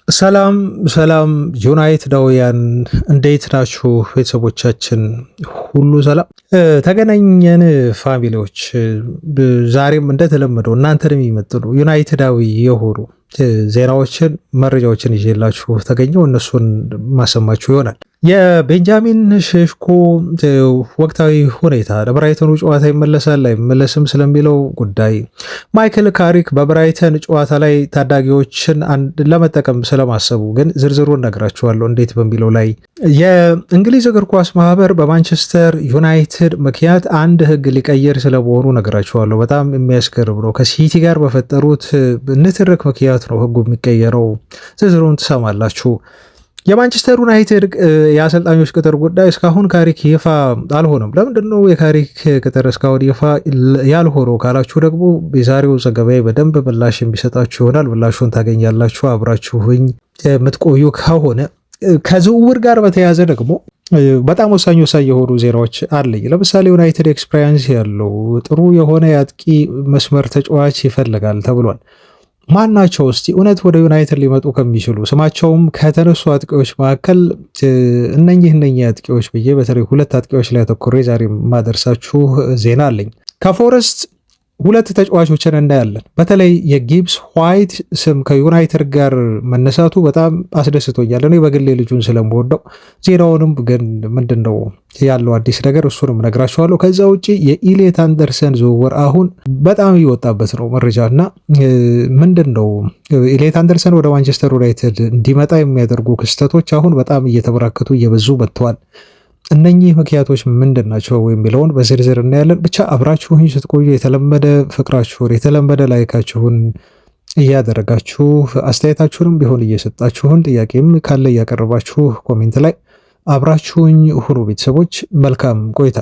ሰላም ሰላም ዩናይትዳውያን እንዴት ናችሁ? ቤተሰቦቻችን ሁሉ ሰላም ተገናኘን። ፋሚሊዎች ዛሬም እንደተለመደው እናንተን የሚመጥኑ ዩናይትዳዊ የሆኑ ዜናዎችን መረጃዎችን ይዤላችሁ ተገኘው እነሱን ማሰማችሁ ይሆናል። የቤንጃሚን ሼሽኮ ወቅታዊ ሁኔታ፣ ለብራይተኑ ጨዋታ ይመለሳል አይመለስም ስለሚለው ጉዳይ፣ ማይክል ካሪክ በብራይተን ጨዋታ ላይ ታዳጊዎችን ለመጠቀም ስለማሰቡ ግን ዝርዝሩን ነግራችኋለሁ እንዴት በሚለው ላይ፣ የእንግሊዝ እግር ኳስ ማህበር በማንቸስተር ዩናይትድ ምክንያት አንድ ህግ ሊቀይር ስለመሆኑ ነግራችኋለሁ። በጣም የሚያስገርም ነው። ከሲቲ ጋር በፈጠሩት ንትርክ ምክንያት ነው ህጉ የሚቀየረው። ዝርዝሩን ትሰማላችሁ። የማንቸስተር ዩናይትድ የአሰልጣኞች ቅጥር ጉዳይ እስካሁን ካሪክ ይፋ አልሆነም። ለምንድን ነው የካሪክ ቅጥር እስካሁን ይፋ ያልሆነው ካላችሁ ደግሞ የዛሬው ዘገባዬ በደንብ ምላሽ የሚሰጣችሁ ይሆናል። ምላሹን ታገኛላችሁ አብራችሁኝ የምትቆዩ ከሆነ። ከዝውውር ጋር በተያያዘ ደግሞ በጣም ወሳኝ የሆኑ ዜናዎች አለኝ። ለምሳሌ ዩናይትድ ኤክስፔሪንስ ያለው ጥሩ የሆነ የአጥቂ መስመር ተጫዋች ይፈልጋል ተብሏል። ማን ናቸው እስቲ እውነት ወደ ዩናይትድ ሊመጡ ከሚችሉ ስማቸውም ከተነሱ አጥቂዎች መካከል እነኚህ አጥቂዎች ብዬ በተለይ ሁለት አጥቂዎች ላይ አተኩሬ ዛሬ ማደርሳችሁ ዜና አለኝ። ከፎረስት ሁለት ተጫዋቾችን እናያለን። በተለይ የጊብስ ዋይት ስም ከዩናይትድ ጋር መነሳቱ በጣም አስደስቶኛል። እኔ በግሌ ልጁን ስለምወደው። ዜናውንም ግን ምንድነው ያለው አዲስ ነገር እሱንም ነግራችኋለሁ። ከዛ ውጭ የኢሌት አንደርሰን ዝውውር አሁን በጣም እየወጣበት ነው መረጃ እና ምንድነው ኢሌት አንደርሰን ወደ ማንቸስተር ዩናይትድ እንዲመጣ የሚያደርጉ ክስተቶች አሁን በጣም እየተበራከቱ እየበዙ መጥተዋል። እነኚህ ምክንያቶች ምንድን ናቸው የሚለውን በዝርዝር እናያለን። ብቻ አብራችሁን ስትቆዩ የተለመደ ፍቅራችሁን የተለመደ ላይካችሁን እያደረጋችሁ አስተያየታችሁንም ቢሆን እየሰጣችሁን ጥያቄም ካለ እያቀረባችሁ ኮሜንት ላይ አብራችሁኝ ሁኑ። ቤተሰቦች መልካም ቆይታ።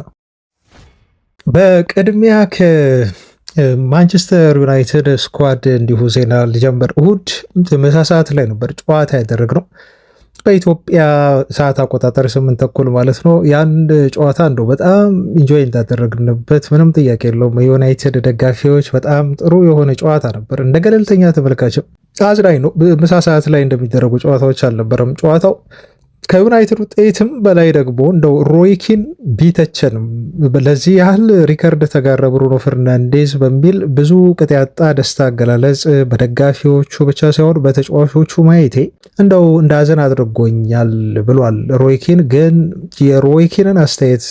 በቅድሚያ ከማንቸስተር ዩናይትድ ስኳድ እንዲሁ ዜና ልጀምር። እሁድ ምሳ ሰዓት ላይ ነበር ጨዋታ ያደረግነው በኢትዮጵያ ሰዓት አቆጣጠር 8:30 ማለት ነው። የአንድ ጨዋታ እንደው በጣም ኢንጆይ እንዳደረግንበት ምንም ጥያቄ የለውም። የዩናይትድ ደጋፊዎች በጣም ጥሩ የሆነ ጨዋታ ነበር። እንደ ገለልተኛ ተመልካችም አዝናኝ ነው። ምሳ ሰዓት ላይ እንደሚደረጉ ጨዋታዎች አልነበረም ጨዋታው። ከዩናይትድ ውጤትም በላይ ደግሞ እንደው ሮይኪን ቢተቸንም ለዚህ ያህል ሪከርድ ተጋረ ብሩኖ ፈርናንዴዝ በሚል ብዙ ቅጥ ያጣ ደስታ አገላለጽ በደጋፊዎቹ ብቻ ሳይሆን በተጫዋቾቹ ማየቴ እንደው እንዳዘን አድርጎኛል ብሏል። ሮይኪን ግን የሮይኪንን አስተያየት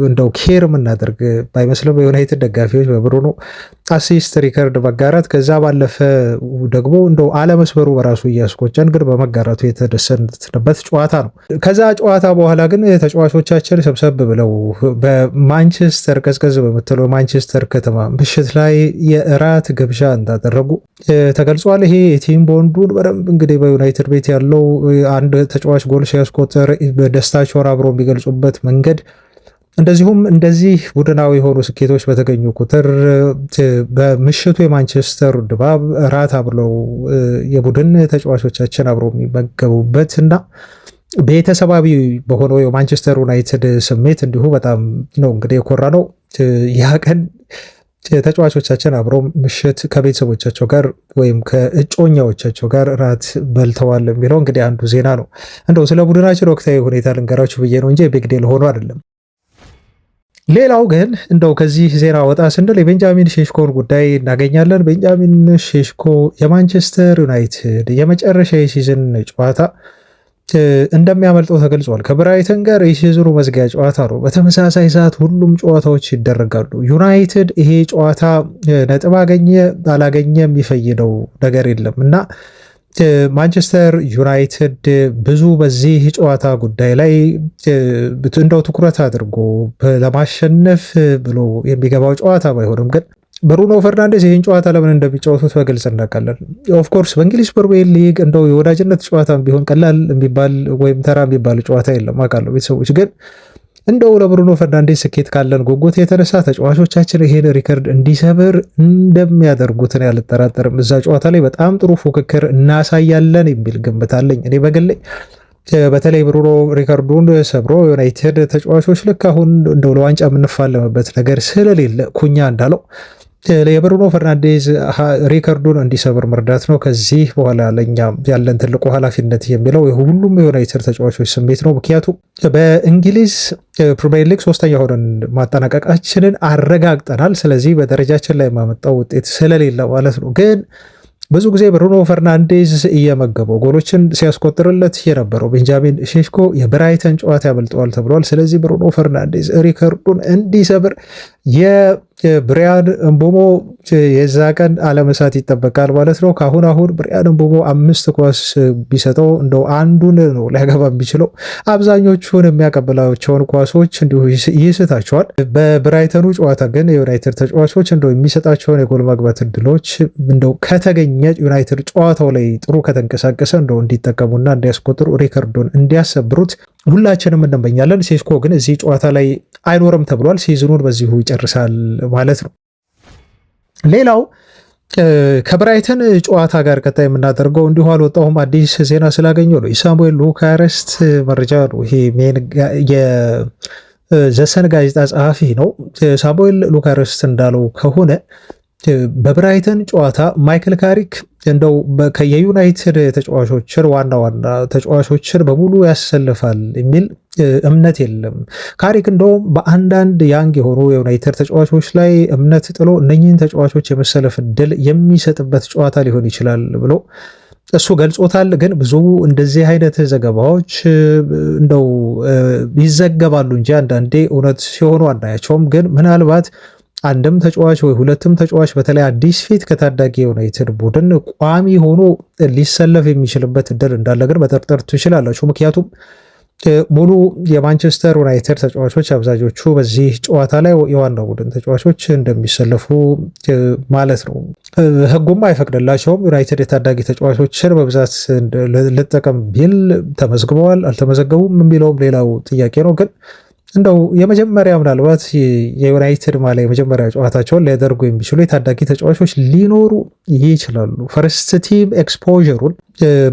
እንደው ኬር የምናደርግ ባይመስልም በዩናይትድ ደጋፊዎች በብሩኖ አሲስት ሪከርድ መጋራት ከዛ ባለፈ ደግሞ እንደው አለመስበሩ በራሱ እያስቆጨን ግን በመጋራቱ የተደሰትንበት ጨዋታ ነው። ከዛ ጨዋታ በኋላ ግን ተጫዋቾቻችን ሰብሰብ ብለው በማንቸስተር ቀዝቀዝ በምትለው ማንቸስተር ከተማ ምሽት ላይ የእራት ግብዣ እንዳደረጉ ተገልጿል። ይሄ የቲም ቦንዱን በደንብ እንግዲህ በዩናይትድ ቤት ያለው አንድ ተጫዋች ጎል ሲያስቆጥር በደስታቸውን አብሮ የሚገልጹበት መንገድ፣ እንደዚሁም እንደዚህ ቡድናዊ የሆኑ ስኬቶች በተገኙ ቁጥር በምሽቱ የማንቸስተር ድባብ እራት አብለው የቡድን ተጫዋቾቻችን አብሮ የሚመገቡበት እና ቤተሰባዊ በሆነው የማንቸስተር ዩናይትድ ስሜት እንዲሁ በጣም ነው እንግዲህ የኮራ ነው። ያ ቀን ተጫዋቾቻችን አብረው ምሽት ከቤተሰቦቻቸው ጋር ወይም ከእጮኛዎቻቸው ጋር ራት በልተዋል የሚለው እንግዲህ አንዱ ዜና ነው። እንደው ስለ ቡድናችን ወቅታዊ ሁኔታ ልንገራችሁ ብዬ ነው እንጂ ቢግ ዴል ሆኖ አይደለም። ሌላው ግን እንደው ከዚህ ዜና ወጣ ስንል የቤንጃሚን ሼሽኮን ጉዳይ እናገኛለን። ቤንጃሚን ሼሽኮ የማንቸስተር ዩናይትድ የመጨረሻ የሲዝን ጨዋታ እንደሚያመልጠው ተገልጿል። ከብራይተን ጋር የሲዝኑ መዝጊያ ጨዋታ ነው። በተመሳሳይ ሰዓት ሁሉም ጨዋታዎች ይደረጋሉ። ዩናይትድ ይሄ ጨዋታ ነጥብ አገኘ አላገኘ የሚፈይደው ነገር የለም እና ማንቸስተር ዩናይትድ ብዙ በዚህ ጨዋታ ጉዳይ ላይ እንደው ትኩረት አድርጎ ለማሸነፍ ብሎ የሚገባው ጨዋታ ባይሆንም ግን ብሩኖ ፈርናንዴዝ ይህን ጨዋታ ለምን እንደሚጫወቱት በግልጽ እናውቃለን። ኦፍኮርስ በእንግሊዝ ፕሪሚየር ሊግ እንደው የወዳጅነት ጨዋታ ቢሆን ቀላል የሚባል ወይም ተራ የሚባል ጨዋታ የለም አውቃለሁ። ቤተሰቦች ግን እንደው ለብሩኖ ፈርናንዴዝ ስኬት ካለን ጉጉት የተነሳ ተጫዋቾቻችን ይሄን ሪከርድ እንዲሰብር እንደሚያደርጉትን ያልጠራጠርም። እዛ ጨዋታ ላይ በጣም ጥሩ ፉክክር እናሳያለን የሚል ግምት አለኝ እኔ በግሌ። በተለይ ብሩኖ ሪከርዱን ሰብሮ ዩናይትድ ተጫዋቾች ልክ አሁን እንደው ለዋንጫ የምንፋለምበት ነገር ስለሌለ ኩኛ እንዳለው የብሩኖ ፈርናንዴዝ ሪከርዱን እንዲሰብር መርዳት ነው ከዚህ በኋላ ለኛ ያለን ትልቁ ኃላፊነት የሚለው የሁሉም የዩናይትድ ተጫዋቾች ስሜት ነው። ምክንያቱም በእንግሊዝ ፕሪሚየር ሊግ ሶስተኛ ሆነን ማጠናቀቃችንን አረጋግጠናል። ስለዚህ በደረጃችን ላይ የማመጣው ውጤት ስለሌለ ማለት ነው። ግን ብዙ ጊዜ ብሩኖ ፈርናንዴዝ እየመገበው ጎሎችን ሲያስቆጥርለት የነበረው ቤንጃሚን ሼሽኮ የብራይተን ጨዋታ ያመልጠዋል ተብሏል። ስለዚህ ብሩኖ ፈርናንዴዝ ሪከርዱን እንዲሰብር የብሪያን እምቦሞ የዛ ቀን አለመሳት ይጠበቃል ማለት ነው። አሁን ብሪያን እምቦሞ 5 ኳስ ቢሰጠው እንደው አንዱን ነው ሊያገባ የሚችለው። አብዛኞቹን የሚያቀብላቸውን ኳሶች እንዲሁ ይስታቸዋል። በብራይተኑ ጨዋታ ግን የዩናይትድ ተጫዋቾች እንደው የሚሰጣቸውን የጎል ማግባት እድሎች እንደው ከተገኘ ዩናይትድ ጨዋታው ላይ ጥሩ ከተንቀሳቀሰ እንደው እንዲጠቀሙና እንዲያስቆጥሩ ሪከርዱን እንዲያሰብሩት ሁላችንም እንመኛለን። ሴስኮ ግን እዚህ ጨዋታ ላይ አይኖርም ተብሏል። ሲዝኑን በዚሁ ይጨርሳል ማለት ነው። ሌላው ከብራይተን ጨዋታ ጋር ቀጣይ የምናደርገው እንዲሁ አልወጣሁም አዲስ ዜና ስላገኘው ነው። የሳሙኤል ሉካረስት መረጃ ነው። ይሄ የዘሰን ጋዜጣ ጸሐፊ ነው። ሳሙኤል ሉካረስት እንዳለው ከሆነ በብራይተን ጨዋታ ማይክል ካሪክ እንደው የዩናይትድ ተጫዋቾችን ዋና ተጫዋቾችን በሙሉ ያሰልፋል የሚል እምነት የለም። ካሪክ እንደውም በአንዳንድ ያንግ የሆኑ የዩናይትድ ተጫዋቾች ላይ እምነት ጥሎ እነኚህን ተጫዋቾች የመሰለፍ እድል የሚሰጥበት ጨዋታ ሊሆን ይችላል ብሎ እሱ ገልጾታል። ግን ብዙ እንደዚህ አይነት ዘገባዎች እንደው ይዘገባሉ እንጂ አንዳንዴ እውነት ሲሆኑ አናያቸውም። ግን ምናልባት አንድም ተጫዋች ወይ ሁለትም ተጫዋች በተለይ አዲስ ፊት ከታዳጊ ዩናይትድ ቡድን ቋሚ ሆኖ ሊሰለፍ የሚችልበት እድል እንዳለ ግን መጠርጠር ትችላላችሁ። ምክንያቱም ሙሉ የማንቸስተር ዩናይትድ ተጫዋቾች አብዛኞቹ በዚህ ጨዋታ ላይ የዋና ቡድን ተጫዋቾች እንደሚሰለፉ ማለት ነው። ሕጉም አይፈቅድላቸውም። ዩናይትድ የታዳጊ ተጫዋቾችን በብዛት ልጠቀም ቢል ተመዝግበዋል አልተመዘገቡም የሚለውም ሌላው ጥያቄ ነው። ግን እንደው የመጀመሪያ ምናልባት የዩናይትድ ማሊያ የመጀመሪያ ጨዋታቸውን ሊያደርጉ የሚችሉ የታዳጊ ተጫዋቾች ሊኖሩ ይችላሉ። ፈርስት ቲም ኤክስፖዥሩን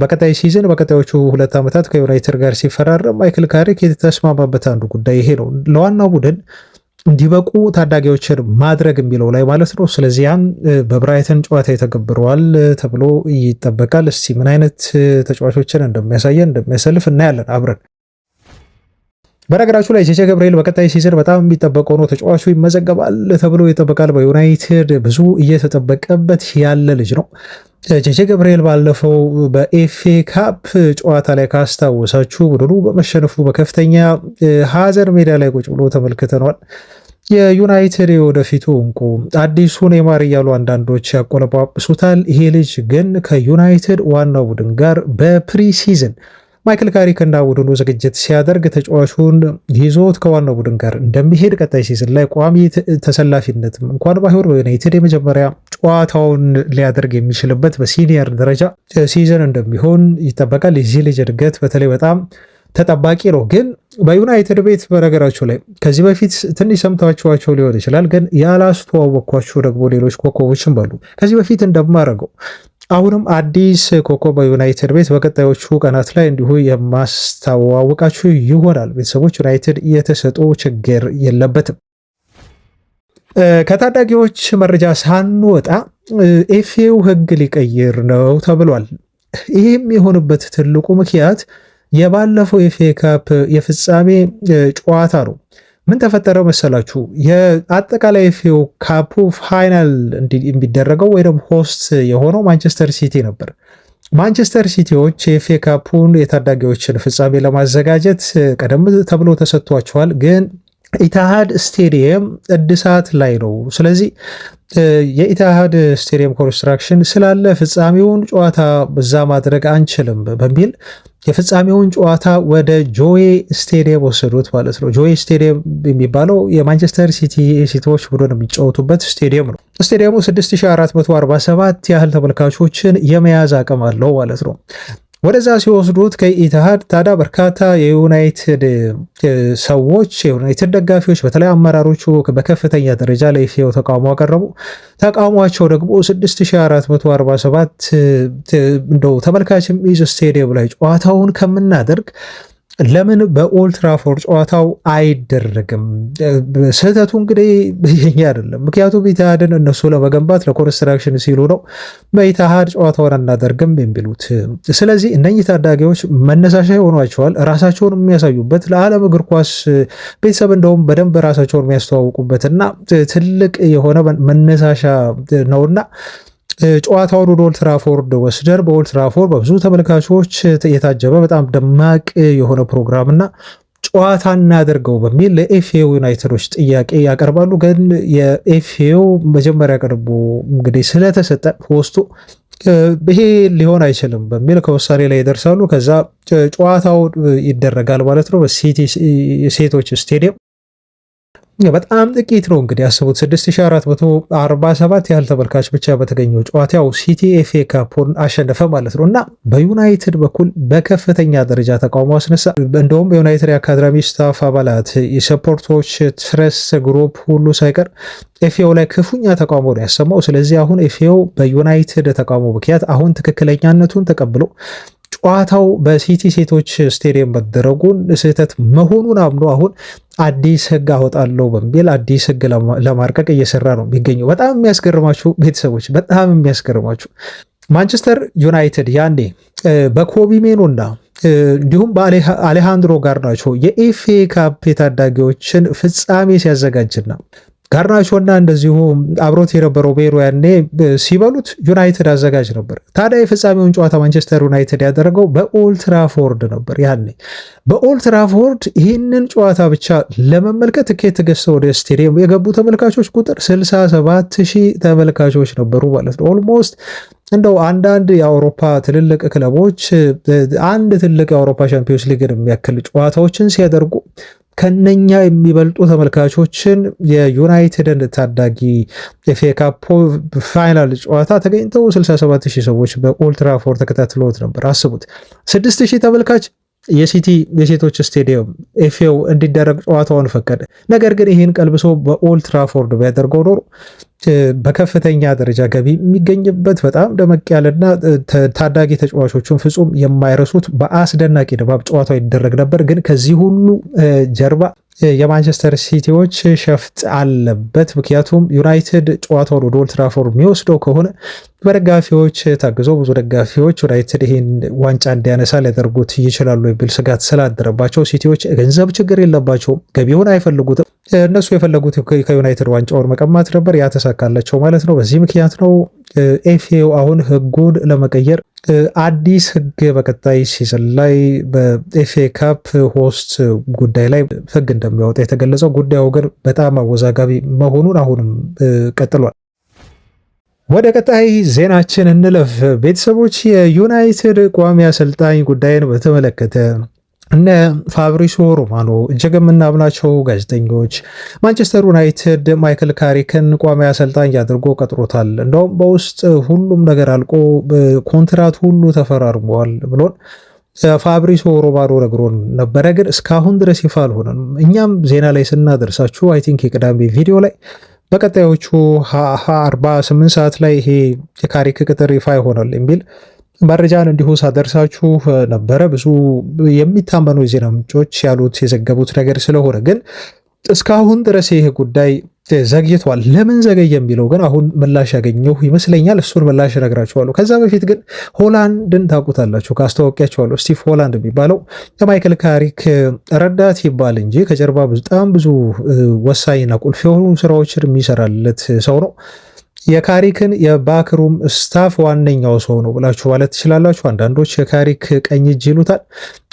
በቀጣይ ሲዝን በቀጣዮቹ 2 ዓመታት ከዩናይትድ ጋር ሲፈራረም ማይክል ካሪክ የተስማማበት አንዱ ጉዳይ ይሄ ነው። ለዋናው ቡድን እንዲበቁ ታዳጊዎችን ማድረግ የሚለው ላይ ማለት ነው። ስለዚህ ያን በብራይተን ጨዋታ የተገብረዋል ተብሎ ይጠበቃል። እስቲ ምን አይነት ተጫዋቾችን እንደሚያሰልፍ እናያለን አብረን። በነገራችሁ ላይ ጄጄ ገብርኤል በቀጣይ ሲዝን በጣም የሚጠበቀው ነው። ተጫዋቹ ይመዘገባል ተብሎ ይጠበቃል። በዩናይትድ ብዙ እየተጠበቀበት ያለ ልጅ ነው። ጄጄ ገብርኤል ባለፈው በኤፍኤ ካፕ ጨዋታ ላይ ካስታወሳችሁ ቡድኑ በመሸነፉ በከፍተኛ ሀዘን ሜዳ ላይ ቁጭ ብሎ ተመልክተነዋል። የዩናይትድ የወደፊቱ እንቁ አዲሱ ኔይማር እያሉ አንዳንዶች ያቆለጳጵሱታል። ይሄ ልጅ ግን ከዩናይትድ ዋናው ቡድን ጋር በፕሪሲዝን ማይክል ካሪክ እና ቡድኑ ዝግጅት ሲያደርግ ተጫዋቹን ይዞት ከዋናው ቡድን ጋር እንደሚሄድ ቀጣይ ሲዝን ላይ ቋሚ ተሰላፊነትም እንኳን ባይሆን በዩናይትድ የመጀመሪያ ጨዋታውን ሊያደርግ የሚችልበት በሲኒየር ደረጃ ሲዝን እንደሚሆን ይጠበቃል። የዚህ ልጅ እድገት በተለይ በጣም ተጠባቂ ነው። ግን በዩናይትድ ቤት በነገራችሁ ላይ ከዚህ በፊት ትንሽ ሰምታችኋቸው ሊሆን ይችላል። ግን ያላስተዋወቅኳችሁ ደግሞ ሌሎች ኮከቦችም በሉ ከዚህ በፊት እንደማረገው አሁንም አዲስ ኮከብ በዩናይትድ ቤት በቀጣዮቹ ቀናት ላይ እንዲሁ የማስተዋወቃችሁ ይሆናል። ቤተሰቦች ዩናይትድ የተሰጡ ችግር የለበትም። ከታዳጊዎች መረጃ ሳንወጣ ኤፍኤው ሕግ ሊቀይር ነው ተብሏል። ይህም የሆነበት ትልቁ ምክንያት የባለፈው ኤፍኤ ካፕ የፍጻሜ ጨዋታ ነው። ምን ተፈጠረ መሰላችሁ? የአጠቃላይ ኤፍኤ ካፑ ፋይናል የሚደረገው ወይ ደግሞ ሆስት የሆነው ማንቸስተር ሲቲ ነበር። ማንቸስተር ሲቲዎች የኤፍኤ ካፑን የታዳጊዎችን ፍጻሜ ለማዘጋጀት ቀደም ተብሎ ተሰጥቷቸዋል። ግን ኢታሃድ ስቴዲየም እድሳት ላይ ነው። ስለዚህ የኢታሃድ ስቴዲየም ኮንስትራክሽን ስላለ ፍጻሜውን ጨዋታ በዛ ማድረግ አንችልም በሚል የፍጻሜውን ጨዋታ ወደ ጆዬ ስቴዲየም ወሰዱት ማለት ነው። ጆዬ ስቴዲየም የሚባለው የማንቸስተር ሲቲዎች ቡድን የሚጫወቱበት ስቴዲየም ነው። ስቴዲየሙ 6447 ያህል ተመልካቾችን የመያዝ አቅም አለው ማለት ነው። ወደዛ ሲወስዱት ከኢትሃድ ታዲያ በርካታ የዩናይትድ ሰዎች የዩናይትድ ደጋፊዎች በተለይ አመራሮቹ በከፍተኛ ደረጃ ለኤፍኤው ተቃውሞ አቀረቡ። ተቃውሟቸው ደግሞ 6447 እንደው ተመልካች የሚይዝ ስቴዲየም ላይ ጨዋታውን ከምናደርግ ለምን በኦልድ ትራፎርድ ጨዋታው አይደረግም? ስህተቱ እንግዲህ የኛ አይደለም። ምክንያቱም ኢትሃድን እነሱ ለመገንባት ለኮንስትራክሽን ሲሉ ነው በኢትሃድ ጨዋታውን አናደርግም የሚሉት። ስለዚህ እነኚህ ታዳጊዎች መነሳሻ ይሆኗቸዋል፣ ራሳቸውን የሚያሳዩበት ለዓለም እግር ኳስ ቤተሰብ እንደውም በደንብ ራሳቸውን የሚያስተዋውቁበትና ትልቅ የሆነ መነሳሻ ነውና ጨዋታውን ወደ ኦልድ ትራፎርድ ወስደን በኦልድ ትራፎርድ በብዙ ተመልካቾች የታጀበ በጣም ደማቅ የሆነ ፕሮግራምና ጨዋታ እናደርገው በሚል ለኤፍኤው ዩናይትዶች ጥያቄ ያቀርባሉ። ግን የኤፍኤው መጀመሪያ ቀርቦ እንግዲህ ስለተሰጠ ፖስቱ ይሄ ሊሆን አይችልም በሚል ከውሳኔ ላይ ይደርሳሉ። ከዛ ጨዋታው ይደረጋል ማለት ነው በሲቲ ሴቶች ስቴዲየም። በጣም ጥቂት ነው እንግዲህ ያስቡት 6447 ያህል ተመልካች ብቻ በተገኘው ጨዋታው ሲቲ ኤፍኤ ካፑን አሸነፈ ማለት ነው። እና በዩናይትድ በኩል በከፍተኛ ደረጃ ተቃውሞ አስነሳ። እንደውም የዩናይትድ የአካዳሚ ስታፍ አባላት፣ የሰፖርቶች ትረስት ግሩፕ ሁሉ ሳይቀር ኤፍኤው ላይ ክፉኛ ተቃውሞ ነው ያሰማው። ስለዚህ አሁን ኤፍኤው በዩናይትድ ተቃውሞ ምክንያት አሁን ትክክለኛነቱን ተቀብሎ ጨዋታው በሲቲ ሴቶች ስቴዲየም መደረጉን ስህተት መሆኑን አምኖ አሁን አዲስ ሕግ አወጣለሁ በሚል አዲስ ሕግ ለማርቀቅ እየሰራ ነው የሚገኘው። በጣም የሚያስገርማችሁ ቤተሰቦች፣ በጣም የሚያስገርማችሁ ማንቸስተር ዩናይትድ ያኔ በኮቢ ሜኖና እንዲሁም በአሌሃንድሮ ጋርናቾ የኤፍኤ ካፕ የታዳጊዎችን ፍጻሜ ሲያዘጋጅና ጋርናቾና እንደዚሁ አብሮት የነበረው ቤሮ ያኔ ሲበሉት ዩናይትድ አዘጋጅ ነበር። ታዲያ የፍጻሜውን ጨዋታ ማንቸስተር ዩናይትድ ያደረገው በኦልድ ትራፎርድ ነበር። ያኔ በኦልድ ትራፎርድ ይህንን ጨዋታ ብቻ ለመመልከት ትኬት ገዝተው ወደ ስቴዲየም የገቡ ተመልካቾች ቁጥር 67,000 ተመልካቾች ነበሩ ማለት ነው። ኦልሞስት እንደው አንዳንድ የአውሮፓ ትልልቅ ክለቦች አንድ ትልቅ የአውሮፓ ቻምፒዮንስ ሊግን የሚያክል ጨዋታዎችን ሲያደርጉ ከነኛ የሚበልጡ ተመልካቾችን የዩናይትድን ታዳጊ ኤፍኤ ካፕ ፋይናል ጨዋታ ተገኝተው 67,000 ሰዎች በኦልድ ትራፎርድ ተከታትለውት ነበር። አስቡት 6,000 ተመልካች የሲቲ የሴቶች ስቴዲየም ኤፍኤው እንዲደረግ ጨዋታውን ፈቀደ። ነገር ግን ይህን ቀልብሶ በኦልድ ትራፎርድ ቢያደርገው ኖሮ በከፍተኛ ደረጃ ገቢ የሚገኝበት በጣም ደመቅ ያለና ታዳጊ ተጫዋቾቹን ፍጹም የማይረሱት በአስደናቂ ድባብ ጨዋታው ይደረግ ነበር። ግን ከዚህ ሁሉ ጀርባ የማንቸስተር ሲቲዎች ሸፍጥ አለበት። ምክንያቱም ዩናይትድ ጨዋታውን ወደ ኦልድ ትራፎርድ የሚወስደው ከሆነ በደጋፊዎች ታግዘው ብዙ ደጋፊዎች ዩናይትድ ይህን ዋንጫ እንዲያነሳ ሊያደርጉት ይችላሉ የሚል ስጋት ስላደረባቸው ሲቲዎች ገንዘብ ችግር የለባቸውም፣ ገቢውን አይፈልጉትም። እነሱ የፈለጉት ከዩናይትድ ዋንጫውን መቀማት ነበር። ያተሳካላቸው ማለት ነው። በዚህ ምክንያት ነው ኤፍኤው አሁን ህጉን ለመቀየር አዲስ ህግ በቀጣይ ሲዝን ላይ በኤፍኤ ካፕ ሆስት ጉዳይ ላይ ህግ እንደሚያወጣ የተገለጸው። ጉዳዩ ግን በጣም አወዛጋቢ መሆኑን አሁንም ቀጥሏል። ወደ ቀጣይ ዜናችን እንለፍ ቤተሰቦች። የዩናይትድ ቋሚ አሰልጣኝ ጉዳይን በተመለከተ እነ ፋብሪሶ ሮማኖ እጅግ የምናምናቸው ጋዜጠኞች ማንቸስተር ዩናይትድ ማይክል ካሪክን ቋሚ አሰልጣኝ አድርጎ ቀጥሮታል። እንደውም በውስጥ ሁሉም ነገር አልቆ ኮንትራት ሁሉ ተፈራርመዋል ብሎን ፋብሪሶ ሮማኖ ነግሮን ነበረ። ግን እስካሁን ድረስ ይፋ አልሆነም። እኛም ዜና ላይ ስናደርሳችሁ አይ ቲንክ የቅዳሜ ቪዲዮ ላይ በቀጣዮቹ 48 ሰዓት ላይ ይሄ የካሪክ ቅጥር ይፋ ይሆናል የሚል መረጃን እንዲሁ ሳደርሳችሁ ነበረ። ብዙ የሚታመኑ የዜና ምንጮች ያሉት የዘገቡት ነገር ስለሆነ ግን እስካሁን ድረስ ይህ ጉዳይ ዘግይቷል። ለምን ዘገየ የሚለው ግን አሁን ምላሽ ያገኘሁ ይመስለኛል። እሱን ምላሽ እነግራችኋለሁ። ከዛ በፊት ግን ሆላንድን ታውቁታላችሁ፣ ካስተዋወቂያችኋለሁ። ስቲቭ ሆላንድ የሚባለው የማይክል ካሪክ ረዳት ይባል እንጂ ከጀርባ በጣም ብዙ ወሳኝና ቁልፍ የሆኑ ስራዎችን የሚሰራለት ሰው ነው። የካሪክን የባክሩም ስታፍ ዋነኛው ሰው ነው ብላችሁ ማለት ትችላላችሁ። አንዳንዶች የካሪክ ቀኝ እጅ ይሉታል።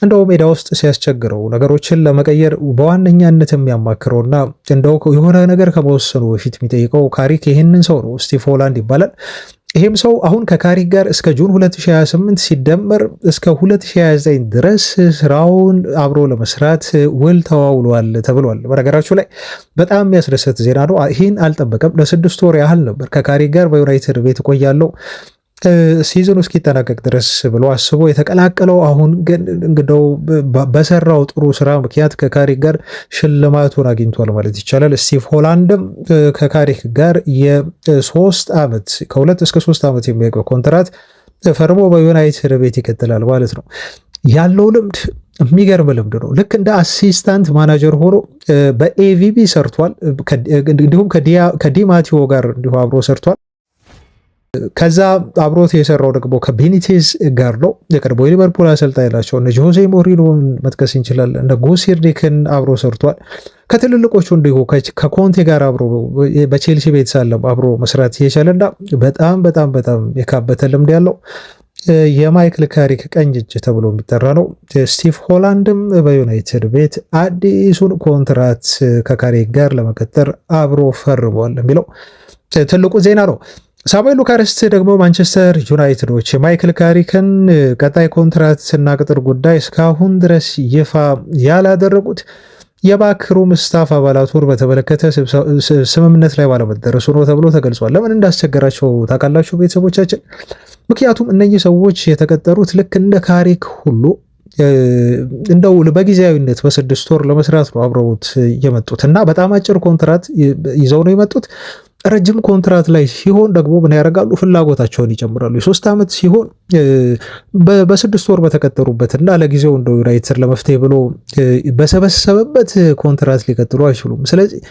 እንደው ሜዳ ውስጥ ሲያስቸግረው ነገሮችን ለመቀየር በዋነኛነት የሚያማክረውና እንደው የሆነ ነገር ከመወሰኑ በፊት የሚጠይቀው ካሪክ ይህንን ሰው ነው። ስቲቭ ሆላንድ ይባላል። ይህም ሰው አሁን ከካሪክ ጋር እስከ ጁን 2028 ሲደመር እስከ 2029 ድረስ ስራውን አብሮ ለመስራት ውል ተዋውሏል ተብሏል። በነገራችሁ ላይ በጣም የሚያስደሰት ዜና ነው። ይህን አልጠበቀም። ለ6 ወር ያህል ነበር ከካሪክ ጋር በዩናይትድ ቤት ቆያለው ሲዝኑ እስኪጠናቀቅ ድረስ ብሎ አስቦ የተቀላቀለው። አሁን ግን እንግዲው በሰራው ጥሩ ስራ ምክንያት ከካሪክ ጋር ሽልማቱን አግኝቷል ማለት ይቻላል። ስቲቭ ሆላንድም ከካሪክ ጋር የ3 ዓመት ከ2 እስከ 3 ዓመት የሚያውቀው ኮንትራት ፈርሞ በዩናይትድ ቤት ይቀጥላል ማለት ነው። ያለው ልምድ የሚገርም ልምድ ነው። ልክ እንደ አሲስታንት ማናጀር ሆኖ በኤቪቢ ሰርቷል። እንዲሁም ከዲማቲዮ ጋር እንዲሁ አብሮ ሰርቷል። ከዛ አብሮት የሰራው ደግሞ ከቤኒቴዝ ጋር ነው። የቀድሞ የሊቨርፑል አሰልጣኝ ናቸው። እነ ጆዜ ሞሪኖን መጥቀስ እንችላለን። እነ ጎሲርዲክን አብሮ ሰርቷል። ከትልልቆቹ እንዲሁ ከኮንቴ ጋር አብሮ በቼልሲ ቤት ሳለም አብሮ መስራት የቻለና በጣም በጣም በጣም የካበተ ልምድ ያለው የማይክል ካሪክ ቀኝ እጅ ተብሎ የሚጠራ ነው። ስቲቭ ሆላንድም በዩናይትድ ቤት አዲሱን ኮንትራት ከካሪክ ጋር ለመቀጠር አብሮ ፈርሟል የሚለው ትልቁ ዜና ነው። ሳሙኤል ሉካርስት ደግሞ ማንቸስተር ዩናይትዶች የማይክል ካሪክን ቀጣይ ኮንትራት እና ቅጥር ጉዳይ እስካሁን ድረስ ይፋ ያላደረጉት የባክሩም ስታፍ አባላቱን በተመለከተ ስምምነት ላይ ባለመደረሱ ነው ተብሎ ተገልጿል። ለምን እንዳስቸገራቸው ታውቃላችሁ ቤተሰቦቻችን? ምክንያቱም እነኚህ ሰዎች የተቀጠሩት ልክ እንደ ካሪክ ሁሉ እንደው በጊዜያዊነት በ6 ወር ለመስራት ነው አብረውት የመጡት እና በጣም አጭር ኮንትራት ይዘው ነው የመጡት። ረጅም ኮንትራት ላይ ሲሆን ደግሞ ምን ያደርጋሉ? ፍላጎታቸውን ይጨምራሉ። የ3 ዓመት ሲሆን በ6 ወር በተቀጠሩበት እና ለጊዜው እንደ ዩናይትድ ለመፍትሄ ብሎ በሰበሰበበት ኮንትራት ሊቀጥሉ አይችሉም። ስለዚህ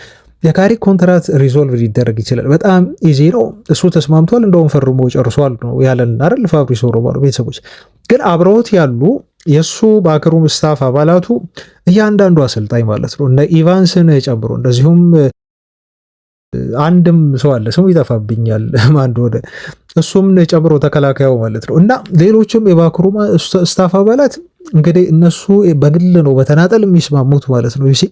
የካሪክ ኮንትራት ሪዞልቭ ሊደረግ ይችላል። በጣም ኢዚ ነው። እሱ ተስማምቷል፣ እንደውም ፈርሞ ጨርሷል ነው ያለን አይደል ፋብሪዞ ሮማኖ። ቤተሰቦች ግን አብረውት ያሉ የእሱ ባክሩም ስታፍ አባላቱ እያንዳንዱ አሰልጣኝ ማለት ነው እነ ኢቫንስን ጨምሮ እንደዚሁም አንድም ሰው አለ ስሙ ይጠፋብኛል ማን እንደሆነ እሱም ጨምሮ ተከላካዩ ማለት ነው እና ሌሎችም የባክሩም ስታፍ አባላት እንግዲህ እነሱ በግል ነው በተናጠል የሚስማሙት ማለት ነው ይሲ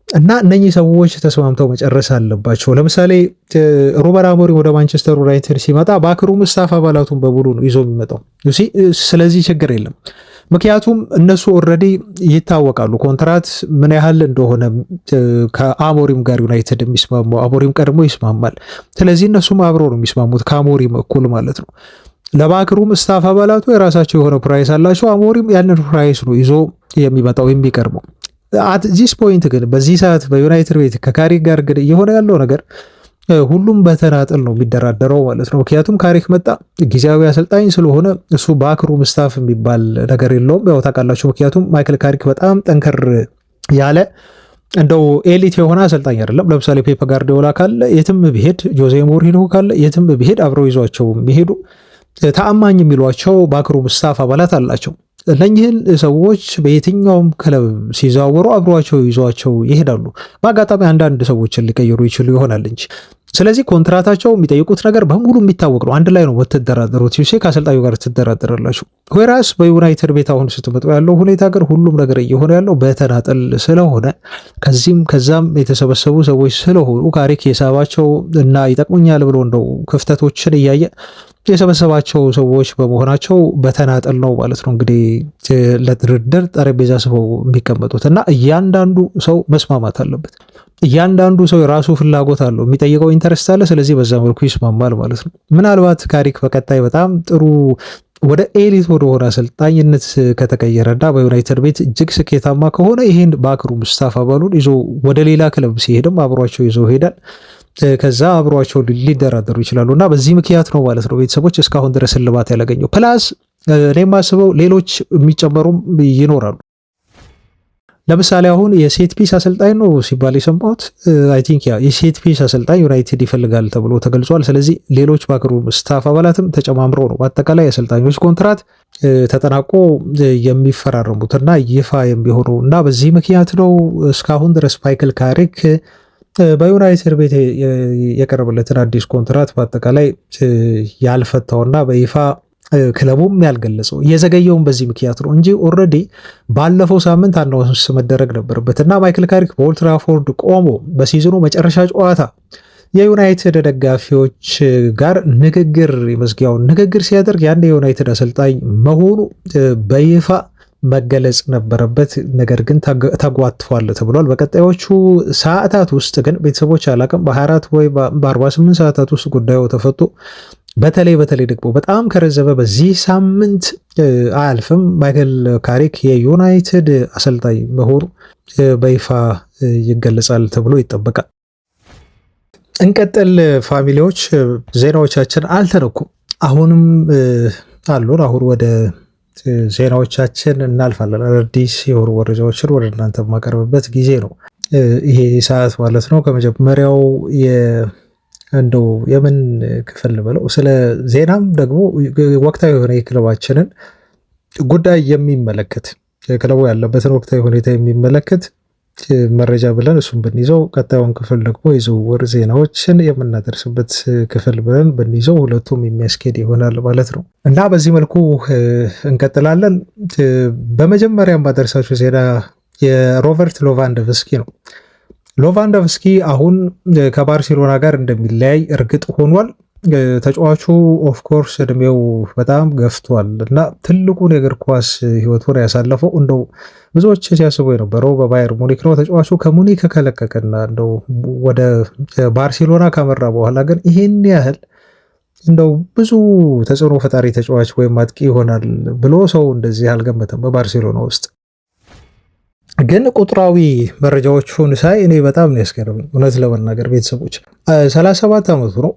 እና እነኚህ ሰዎች ተስማምተው መጨረስ አለባቸው። ለምሳሌ ሩበን አሞሪም ወደ ማንቸስተር ዩናይትድ ሲመጣ ባክሩም ስታፍ አባላቱን በሙሉ ነው ይዞ የሚመጣው ይሲ። ስለዚህ ችግር የለም። ምክንያቱም እነሱ ኦልሬዲ ይታወቃሉ ኮንትራት ምን ያህል እንደሆነ ከአሞሪም ጋር ዩናይትድ የሚስማማው አሞሪም ቀድሞ ይስማማል። ስለዚህ እነሱም አብረው ነው የሚስማሙት ከአሞሪም እኩል ማለት ነው። ለባክሩም ስታፍ አባላቱ የራሳቸው የሆነ ፕራይስ አላቸው። አሞሪም ያንን ፕራይስ ነው ይዞ የሚመጣው የሚቀርበው። አት ዚስ ፖይንት ግን በዚህ ሰዓት በዩናይትድ ቤት ከካሪክ ጋር ግን እየሆነ ያለው ነገር ሁሉም በተናጠል ነው የሚደራደረው ማለት ነው። ምክንያቱም ካሪክ መጣ ጊዜያዊ አሰልጣኝ ስለሆነ እሱ ባክሩም ስታፍ የሚባል ነገር የለውም። ያው ታውቃላችሁ፣ ምክንያቱም ማይክል ካሪክ በጣም ጠንከር ያለ እንደው ኤሊት የሆነ አሰልጣኝ አይደለም። ለምሳሌ ፔፕ ጋርዲዮላ ካለ የትም ቢሄድ፣ ጆዜ ሞሪኖ ካለ የትም ቢሄድ አብረው ይዟቸው የሚሄዱ ተአማኝ የሚሏቸው ባክሩም ስታፍ አባላት አላቸው። እነኚህን ሰዎች በየትኛውም ክለብ ሲዘዋወሩ አብሯቸው ይዟቸው ይሄዳሉ። በአጋጣሚ አንዳንድ ሰዎችን ሊቀይሩ ይችሉ ይሆናል እንጂ። ስለዚህ ኮንትራታቸው የሚጠይቁት ነገር በሙሉ የሚታወቅ ነው። አንድ ላይ ነው የምትደራደሩት። ዩሴ ከአሰልጣኙ ጋር ትደራደራላችሁ። ወይራስ በዩናይትድ ቤት አሁን ስትመጡ ያለው ሁኔታ ግን ሁሉም ነገር እየሆነ ያለው በተናጠል ስለሆነ ከዚህም ከዛም የተሰበሰቡ ሰዎች ስለሆኑ ካሪክ የሳባቸው እና ይጠቅሙኛል ብሎ እንደው ክፍተቶችን እያየ የሰበሰባቸው ሰዎች በመሆናቸው በተናጠል ነው ማለት ነው እንግዲህ ለድርድር ጠረጴዛ ስበው የሚቀመጡት እና እያንዳንዱ ሰው መስማማት አለበት። እያንዳንዱ ሰው የራሱ ፍላጎት አለው፣ የሚጠይቀው ኢንተረስት አለ። ስለዚህ በዛ መልኩ ይስማማል ማለት ነው። ምናልባት ካሪክ በቀጣይ በጣም ጥሩ ወደ ኤሊት ወደሆነ አሰልጣኝነት ከተቀየረና በዩናይትድ ቤት እጅግ ስኬታማ ከሆነ ይህን ባክሩም ስታፍ አባሉን ይዞ ወደ ሌላ ክለብ ሲሄድም አብሯቸው ይዞ ሄዳል። ከዛ አብሯቸው ሊደራደሩ ይችላሉ እና በዚህ ምክንያት ነው ማለት ነው ቤተሰቦች እስካሁን ድረስ እልባት ያላገኘው። ፕላስ እኔ የማስበው ሌሎች የሚጨመሩም ይኖራሉ። ለምሳሌ አሁን የሴት ፒስ አሰልጣኝ ነው ሲባል የሰማሁት አይ ቲንክ የሴት ፒስ አሰልጣኝ ዩናይትድ ይፈልጋል ተብሎ ተገልጿል። ስለዚህ ሌሎች ባክሩም ስታፍ አባላትም ተጨማምረው ነው በአጠቃላይ የአሰልጣኞች ኮንትራት ተጠናቆ የሚፈራረሙትና ይፋ የሚሆኑ እና በዚህ ምክንያት ነው እስካሁን ድረስ ማይክል ካሪክ በዩናይትድ ቤት የቀረበለትን አዲስ ኮንትራት በአጠቃላይ ያልፈታውና በይፋ ክለቡም ያልገለጸው እየዘገየውን በዚህ ምክንያት ነው እንጂ ኦልሬዲ ባለፈው ሳምንት አናውንስ መደረግ ነበረበት እና ማይክል ካሪክ በኦልድ ትራፎርድ ቆሞ በሲዝኑ መጨረሻ ጨዋታ የዩናይትድ ደጋፊዎች ጋር ንግግር የመዝጊያውን ንግግር ሲያደርግ ያን የዩናይትድ አሰልጣኝ መሆኑ በይፋ መገለጽ ነበረበት። ነገር ግን ተጓትፏል ተብሏል። በቀጣዮቹ ሰዓታት ውስጥ ግን ቤተሰቦች አላቅም በ24 ወይ በ48 ሰዓታት ውስጥ ጉዳዩ ተፈቶ በተለይ ደግሞ በጣም ከረዘበ በዚህ ሳምንት አያልፍም ማይክል ካሪክ የዩናይትድ አሰልጣኝ መሆኑ በይፋ ይገለጻል ተብሎ ይጠበቃል። እንቀጥል ፋሚሊዎች፣ ዜናዎቻችን አልተነኩም፣ አሁንም አሉን። አሁን ወደ ዜናዎቻችን እናልፋለን። አዳዲስ የሆኑ መረጃዎችን ወደ እናንተ የማቀርብበት ጊዜ ነው ይሄ ሰዓት ማለት ነው። ከመጀመሪያው እንደው የምን ክፍል ብለው ስለ ዜናም ደግሞ ወቅታዊ የሆነ የክለባችንን ጉዳይ የሚመለከት ክለቡ ያለበትን ወቅታዊ ሁኔታ የሚመለከት መረጃ ብለን እሱም ብንይዘው፣ ቀጣዩን ክፍል ደግሞ የዝውውር ዜናዎችን የምናደርስበት ክፍል ብለን ብንይዘው ሁለቱም የሚያስኬድ ይሆናል ማለት ነው እና በዚህ መልኩ እንቀጥላለን። በመጀመሪያ ማደርሳችሁ ዜና የሮበርት ሎቫንዶቭስኪ ነው። ሎቫንዶቭስኪ አሁን ከባርሴሎና ጋር እንደሚለያይ እርግጥ ሆኗል። ተጫዋቹ ኦፍኮርስ እድሜው በጣም ገፍቷል እና ትልቁን የእግር ኳስ ህይወቱን ያሳለፈው እንደው ብዙዎች ሲያስቡ የነበረው በባየር ሙኒክ ነው። ተጫዋቹ ከሙኒክ ከለቀቀና እንደው ወደ ባርሴሎና ካመራ በኋላ ግን ይሄን ያህል እንደው ብዙ ተጽዕኖ ፈጣሪ ተጫዋች ወይም አጥቂ ይሆናል ብሎ ሰው እንደዚህ አልገመተም በባርሴሎና ውስጥ። ግን ቁጥራዊ መረጃዎቹን ሳይ እኔ በጣም ነው ያስገረመኝ። እውነት ለመናገር ቤተሰቦች 37 ዓመቱ ነው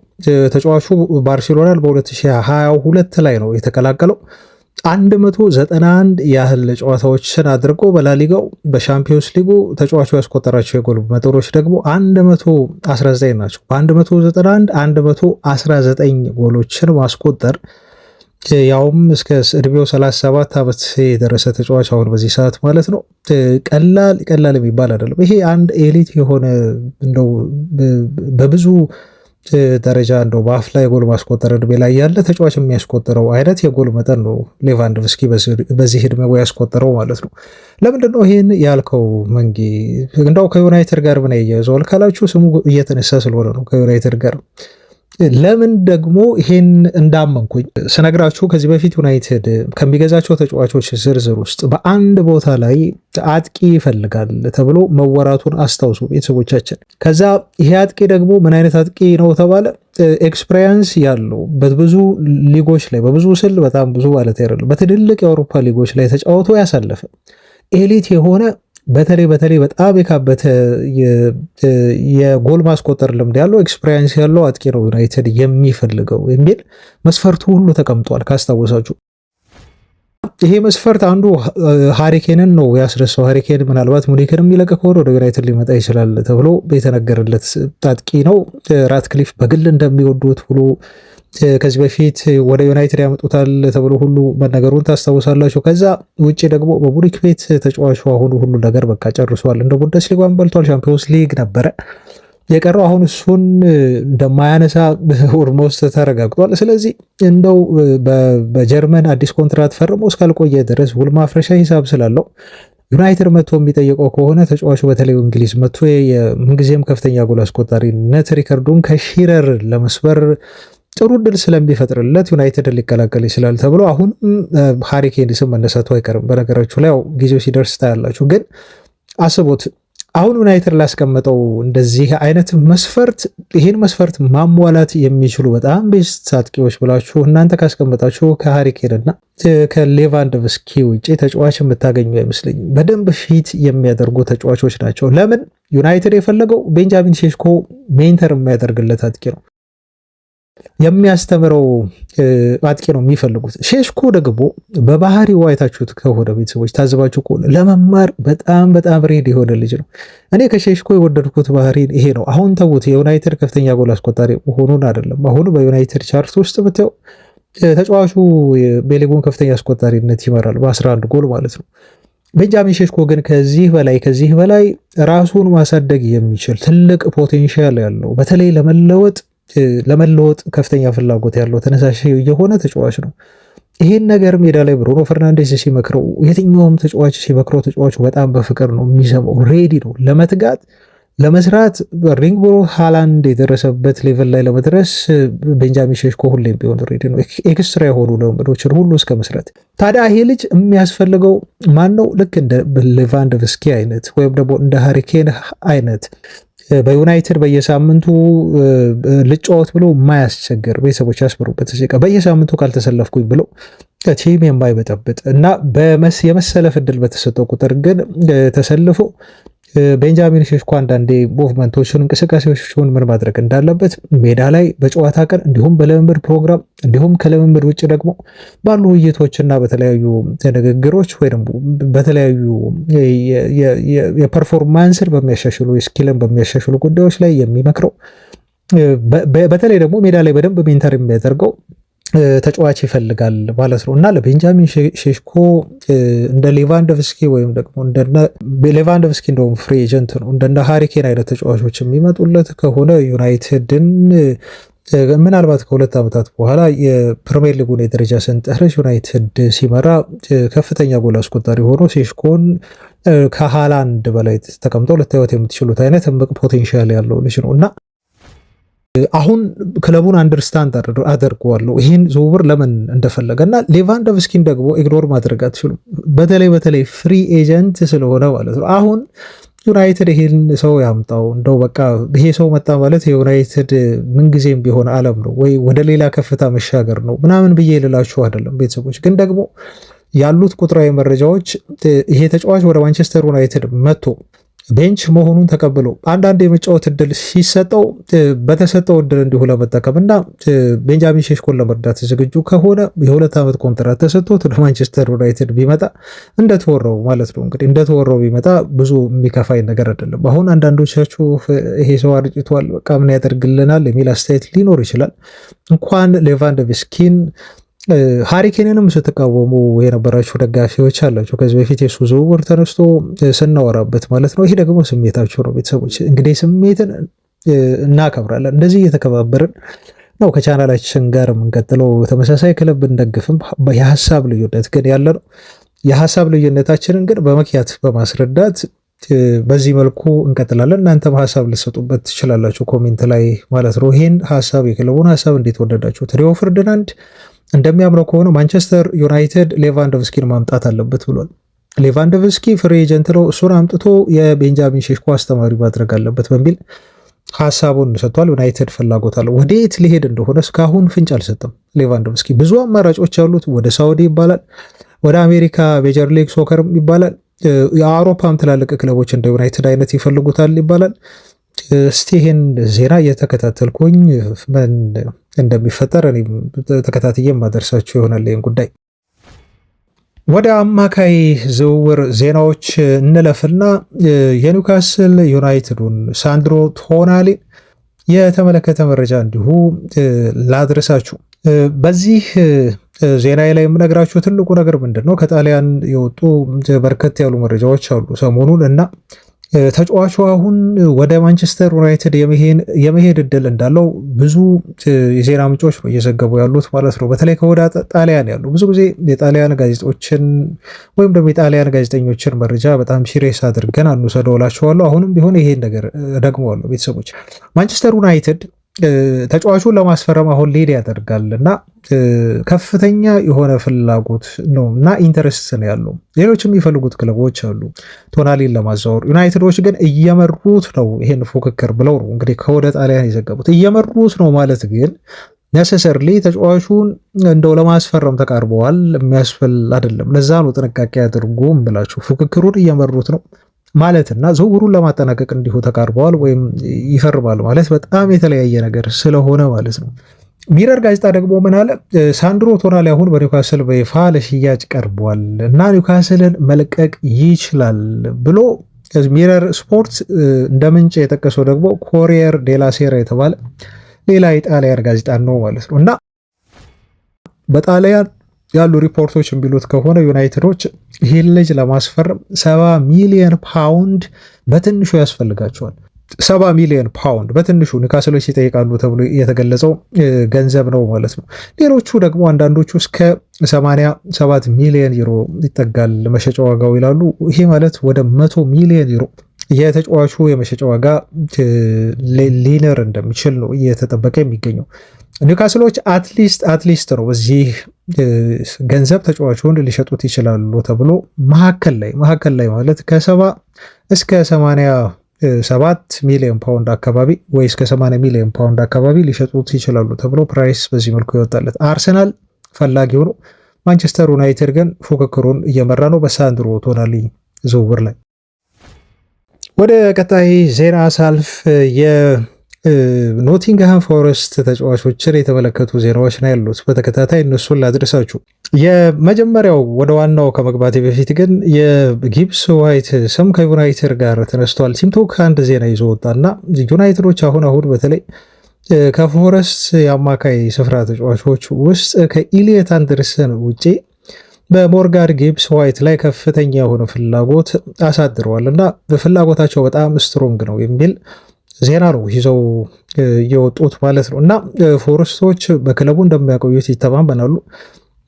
ተጫዋቹ። ባርሴሎናን በ2022 ላይ ነው የተቀላቀለው። 191 ያህል ጨዋታዎችን አድርጎ በላሊጋው በሻምፒዮንስ ሊጉ ተጫዋቹ ያስቆጠራቸው የጎል መጠኖች ደግሞ 119 ናቸው። በ191 119 ጎሎችን ማስቆጠር ያውም እስከ እድሜው 37 ዓመት የደረሰ ተጫዋች አሁን በዚህ ሰዓት ማለት ነው ቀላል የሚባል አይደለም። ይሄ አንድ ኤሊት የሆነ እንደው በብዙ ደረጃ እንደው በአፍ ላይ የጎል ማስቆጠር እድሜ ላይ ያለ ተጫዋች የሚያስቆጠረው አይነት የጎል መጠን ነው ሌቫንዶቭስኪ በዚህ እድሜው ያስቆጠረው ማለት ነው። ለምንድን ነው ይሄን ያልከው መንጌ? እንደው ከዩናይትድ ጋር ምን ያያይዘዋል ካላችሁ ስሙ እየተነሳ ስለሆነ ነው ከዩናይትድ ጋር። ለምን ደግሞ ይሄን እንዳመንኩኝ ስነግራችሁ ከዚህ በፊት ዩናይትድ ከሚገዛቸው ተጫዋቾች ዝርዝር ውስጥ በአንድ ቦታ ላይ አጥቂ ይፈልጋል ተብሎ መወራቱን አስታውሱ ቤተሰቦቻችን። ከዛ ይሄ አጥቂ ደግሞ ምን አይነት አጥቂ ነው ተባለ? ኤክስፔሪየንስ ያለው በብዙ ሊጎች ላይ በብዙ ስል በጣም ብዙ ማለት አይደለም፣ በትልልቅ የአውሮፓ ሊጎች ላይ ተጫውቶ ያሳለፈ ኤሊት የሆነ በተለይ በጣም የካበተ የጎል ማስቆጠር ልምድ ያለው ኤክስፔሪየንስ ያለው አጥቂ ነው ዩናይትድ የሚፈልገው የሚል መስፈርቱ ሁሉ ተቀምጧል ካስታወሳችሁ። ይሄ መስፈርት አንዱ ሃሪኬንን ነው ያስረሳው። ሃሪኬን ምናልባት ሙኒክን የሚለቅ ከሆነ ወደ ዩናይትድ ሊመጣ ይችላል ተብሎ የተነገረለት አጥቂ ነው። ራትክሊፍ በግል እንደሚወዱት ብሎ ከዚህ በፊት ወደ ዩናይትድ ያመጡታል ተብሎ ሁሉ መነገሩን ታስታውሳላችሁ። ከዛ ውጭ ደግሞ በሙኒክ ቤት ተጫዋቹ አሁን ሁሉ ነገር በቃ ጨርሷል። እንደ ቡንደስሊጋን በልቷል። ቻምፒዮንስ ሊግ ነበረ የቀረው። አሁን እሱን እንደማያነሳ ኦልሞስት ተረጋግጧል። ስለዚህ እንደው በጀርመን አዲስ ኮንትራት ፈርሞ እስካልቆየ ድረስ ውል ማፍረሻ ሂሳብ ስላለው ዩናይትድ መጥቶ የሚጠይቀው ከሆነ ተጫዋቹ በተለይ እንግሊዝ መጥቶ የምንጊዜም ከፍተኛ ጎል አስቆጣሪነት ሪከርዱን ከሺረር ለመስበር ጥሩ ድል ስለሚፈጥርለት ዩናይትድ ሊቀላቀል ይችላል ተብሎ አሁን ሃሪኬን ስም መነሳቱ አይቀርም። በነገራችሁ ላይ ጊዜው ሲደርስ ታያላችሁ። ግን አስቦት አሁን ዩናይትድ ላስቀመጠው እንደዚህ አይነት መስፈርት ይህን መስፈርት ማሟላት የሚችሉ በጣም ቤስት አጥቂዎች ብላችሁ እናንተ ካስቀመጣችሁ ከሃሪኬንና ከሌቫንዶቭስኪ ውጭ ተጫዋች የምታገኙ አይመስለኝም። በደንብ ፊት የሚያደርጉ ተጫዋቾች ናቸው። ለምን ዩናይትድ የፈለገው ቤንጃሚን ሼሽኮ ሜንተር የሚያደርግለት አጥቂ ነው፣ የሚያስተምረው አጥቂ ነው የሚፈልጉት። ሼሽኮ ደግሞ በባህሪው አይታችሁት ከሆነ ቤተሰቦች ታዝባችሁ ከሆነ ለመማር በጣም ሬድ የሆነ ልጅ ነው። እኔ ከሼሽኮ የወደድኩት ባህሪ ይሄ ነው። አሁን ተውት የዩናይትድ ከፍተኛ ጎል አስቆጣሪ መሆኑን አይደለም። አሁን በዩናይትድ ቻርት ውስጥ ብታዩ ተጫዋቹ በሊጉን ከፍተኛ አስቆጣሪነት ይመራል በ11 ጎል ማለት ነው። ቤንጃሚን ሼሽኮ ግን ከዚህ በላይ ራሱን ማሳደግ የሚችል ትልቅ ፖቴንሻል ያለው በተለይ ለመለወጥ ከፍተኛ ፍላጎት ያለው ተነሳሽ የሆነ ተጫዋች ነው። ይሄን ነገር ሜዳ ላይ ብሩኖ ፈርናንዴዝ ሲመክረው፣ የትኛውም ተጫዋች ሲመክረው ተጫዋቹ በጣም በፍቅር ነው የሚሰማው። ሬዲ ነው ለመትጋት ለመስራት። ሪንግቦሮ ሃላንድ የደረሰበት ሌቨል ላይ ለመድረስ ቤንጃሚን ሼሽኮ ሁሌም ቢሆን ሬዲ ነው፣ ኤክስትራ የሆኑ ልምዶችን ሁሉ እስከ መስራት። ታዲያ ይሄ ልጅ የሚያስፈልገው ማን ነው? ልክ እንደ ሌቫንዶቭስኪ አይነት ወይም ደግሞ እንደ ሃሪኬን አይነት በዩናይትድ በየሳምንቱ ልጫወት ብሎ የማያስቸግር ቤተሰቦች ያስመሩበት በየሳምንቱ ካልተሰለፍኩኝ ብሎ ቲም የማይበጠብጥ እና የመሰለፍ እድል በተሰጠው ቁጥር ግን ተሰልፎ ቤንጃሚን ሼሽኮ አንዳንዴ ሙቭመንቶችን እንቅስቃሴዎችን ምን ማድረግ እንዳለበት ሜዳ ላይ በጨዋታ ቀን እንዲሁም በልምምድ ፕሮግራም እንዲሁም ከልምምድ ውጭ ደግሞ ባሉ ውይይቶችና በተለያዩ ንግግሮች ወይ ደግሞ በተለያዩ የፐርፎርማንስን በሚያሻሽሉ የስኪልን በሚያሻሽሉ ጉዳዮች ላይ የሚመክረው በተለይ ደግሞ ሜዳ ላይ በደንብ ሜንተር የሚያደርገው ተጫዋች ይፈልጋል ማለት ነው እና ለቤንጃሚን ሼሽኮ እንደ ሌቫንዶቭስኪ ወይም ደግሞ ሌቫንዶቭስኪ እንደውም ፍሪ ኤጀንት ነው እንደነ ሃሪኬን አይነት ተጫዋቾች የሚመጡለት ከሆነ ዩናይትድን ምናልባት ከሁለት ዓመታት በኋላ የፕሪሚየር ሊጉን የደረጃ ሰንጠረዥ ዩናይትድ ሲመራ ከፍተኛ ጎል አስቆጣሪ ሆኖ ሼሽኮን ከሃላንድ በላይ ተቀምጠው ልታዩት የምትችሉት አይነት እምቅ ፖቴንሻል ያለው ልጅ ነው እና አሁን ክለቡን አንደርስታንድ አደርገዋለሁ ይህን ዝውውር ለምን እንደፈለገ እና ሌቫንዶቭስኪን ደግሞ ኢግኖር ማድረግ አትችሉም። በተለይ ፍሪ ኤጀንት ስለሆነ ማለት ነው። አሁን ዩናይትድ ይህን ሰው ያምጣው እንደው በቃ ይሄ ሰው መጣ ማለት የዩናይትድ ምንጊዜም ቢሆን አለም ነው ወይ ወደ ሌላ ከፍታ መሻገር ነው ምናምን ብዬ ልላችሁ አይደለም ቤተሰቦች። ግን ደግሞ ያሉት ቁጥራዊ መረጃዎች ይሄ ተጫዋች ወደ ማንቸስተር ዩናይትድ መጥቶ ቤንች መሆኑን ተቀብሎ አንዳንድ የመጫወት እድል ሲሰጠው በተሰጠው እድል እንዲሁ ለመጠቀም እና ቤንጃሚን ሼሽኮን ለመርዳት ዝግጁ ከሆነ የ2 ዓመት ኮንትራት ተሰጥቶት ወደ ማንቸስተር ዩናይትድ ቢመጣ እንደተወራው ማለት ነው። እንግዲህ እንደተወራው ቢመጣ ብዙ የሚከፋይ ነገር አይደለም። አሁን አንዳንዶቻችሁ ይሄ ሰው አርጅቷል በቃ ምን ያደርግልናል የሚል አስተያየት ሊኖር ይችላል። እንኳን ሌቫንዶቭስኪን ሃሪኬንንም ስትቃወሙ የነበራችሁ ደጋፊዎች አላችሁ። ከዚህ በፊት የሱ ዝውውር ተነስቶ ስናወራበት ማለት ነው። ይሄ ደግሞ ስሜታችሁ ነው ቤተሰቦች። እንግዲህ ስሜትን እናከብራለን። እንደዚህ እየተከባበርን ነው ከቻናላችን ጋር የምንቀጥለው። ተመሳሳይ ክለብ እንደግፍም የሀሳብ ልዩነት ግን ያለ ነው። የሀሳብ ልዩነታችንን ግን በመክያት በማስረዳት በዚህ መልኩ እንቀጥላለን። እናንተም ሀሳብ ልሰጡበት ትችላላችሁ ኮሜንት ላይ ማለት ነው። ይህን ሀሳብ የክለቡን ሀሳብ እንዴት ወደዳችሁት? ሪዮ ፈርዲናንድ እንደሚያምነው ከሆነ ማንቸስተር ዩናይትድ ሌቫንዶቭስኪን ማምጣት አለበት ብሏል። ሌቫንዶቭስኪ ፍሪ ኤጀንት ነው፣ እሱን አምጥቶ የቤንጃሚን ሼሽኮ አስተማሪ ማድረግ አለበት በሚል ሀሳቡን ሰጥቷል። ዩናይትድ ፍላጎት አለው። ወዴት ሊሄድ እንደሆነ እስካሁን ፍንጭ አልሰጠም። ሌቫንዶቭስኪ ብዙ አማራጮች ያሉት ወደ ሳውዲ ይባላል፣ ወደ አሜሪካ ሜጀር ሊግ ሶከርም ይባላል፣ የአውሮፓም ትላልቅ ክለቦች እንደ ዩናይትድ አይነት ይፈልጉታል ይባላል። እስቲ ይህን ዜና እየተከታተልኩኝ ምን እንደሚፈጠር እኔም ተከታትዬ ማደርሳችሁ ይሆናል። ይህን ጉዳይ ወደ አማካይ ዝውውር ዜናዎች እንለፍና የኒውካስል ዩናይትዱን ሳንድሮ ቶናሊ የተመለከተ መረጃ እንዲሁ ላድረሳችሁ። በዚህ ዜና ላይ የምነግራችሁ ትልቁ ነገር ምንድን ነው? ከጣሊያን የወጡ በርከት ያሉ መረጃዎች አሉ ሰሞኑን እና ተጫዋቹ አሁን ወደ ማንቸስተር ዩናይትድ የመሄድ እድል እንዳለው ብዙ የዜና ምንጮች ነው እየዘገቡ ያሉት ማለት ነው። በተለይ ከወደ ጣሊያን ያሉ ብዙ ጊዜ የጣሊያን ጋዜጦችን ወይም ደግሞ የጣሊያን ጋዜጠኞችን መረጃ በጣም ሲሪየስ አድርገን አንውሰደው እላቸዋለሁ። አሁንም ቢሆን ይሄን ነገር ደግመዋለሁ ቤተሰቦች። ማንቸስተር ዩናይትድ ተጫዋቹን ለማስፈረም አሁን ሊድ ያደርጋል እና ከፍተኛ የሆነ ፍላጎት ነው እና ኢንተረስት ነው ያለው። ሌሎችም የሚፈልጉት ክለቦች አሉ ቶናሊን ለማዛወር። ዩናይትዶች ግን እየመሩት ነው ይሄን ፉክክር ብለው ነው እንግዲህ ከወደ ጣሊያን የዘገቡት። እየመሩት ነው ማለት ግን ነሰሰርሊ ተጫዋቹን እንደው ለማስፈረም ተቃርበዋል የሚያስፈል አይደለም። ለዛ ነው ጥንቃቄ አድርጉም ብላችሁ ፉክክሩን እየመሩት ነው ማለትና ዝውውሩን ለማጠናቀቅ እንዲሁ ተቃርበዋል ወይም ይፈርማል ማለት በጣም የተለያየ ነገር ስለሆነ ማለት ነው። ሚረር ጋዜጣ ደግሞ ምን አለ? ሳንድሮ ቶናሊ አሁን በኒውካስል በይፋ ለሽያጭ ቀርቧል እና ኒውካስልን መልቀቅ ይችላል ብሎ ሚረር ስፖርት እንደ ምንጭ የጠቀሰው ደግሞ ኮሪየር ዴላ ሴራ የተባለ ሌላ የጣሊያን ጋዜጣ ነው ማለት ነው። እና በጣሊያን ያሉ ሪፖርቶች የሚሉት ከሆነ ዩናይትዶች ይህን ልጅ ለማስፈረም 70 ሚሊዮን ፓውንድ በትንሹ ያስፈልጋቸዋል። 70 ሚሊዮን ፓውንድ በትንሹ ኒውካስሎች ይጠይቃሉ ተብሎ የተገለጸው ገንዘብ ነው ማለት ነው። ሌሎቹ ደግሞ አንዳንዶቹ እስከ 87 ሚሊዮን ዩሮ ይጠጋል መሸጫ ዋጋው ይላሉ። ይሄ ማለት ወደ 100 ሚሊዮን ዩሮ የተጫዋቹ የመሸጫ ዋጋ ሊነር እንደሚችል ነው እየተጠበቀ የሚገኘው። ኒውካስሎች አትሊስት ነው በዚህ ገንዘብ ተጫዋቹን ሊሸጡት ይችላሉ ተብሎ መሀከል ላይ ማለት ከ70 እስከ 87 ሚሊዮን ፓውንድ አካባቢ ወይ እስከ 80 ሚሊዮን ፓውንድ አካባቢ ሊሸጡት ይችላሉ ተብሎ ፕራይስ በዚህ መልኩ ይወጣለት። አርሰናል ፈላጊው ነው። ማንቸስተር ዩናይትድ ግን ፉክክሩን እየመራ ነው በሳንድሮ ቶናሊ ዝውውር ላይ። ወደ ቀጣይ ዜና ሳልፍ የኖቲንግሃም ፎረስት ተጫዋቾችን የተመለከቱ ዜናዎች ነው ያሉት። በተከታታይ እነሱን ላድረሳችሁ። የመጀመሪያው ወደ ዋናው ከመግባቴ በፊት ግን የጊብስ ዋይት ስም ከዩናይትድ ጋር ተነስቷል። ቲም ቶክ አንድ ዜና ይዞ ወጣና ዩናይትዶች አሁን በተለይ ከፎረስት የአማካይ ስፍራ ተጫዋቾች ውስጥ ከኢሊየት አንደርሰን ውጪ በሞርጋን ጊብስ ዋይት ላይ ከፍተኛ የሆነ ፍላጎት አሳድረዋል እና በፍላጎታቸው በጣም ስትሮንግ ነው የሚል ዜና ነው ይዘው የወጡት ማለት ነው። እና ፎረስቶች በክለቡ እንደሚያቆዩት ይተማመናሉ።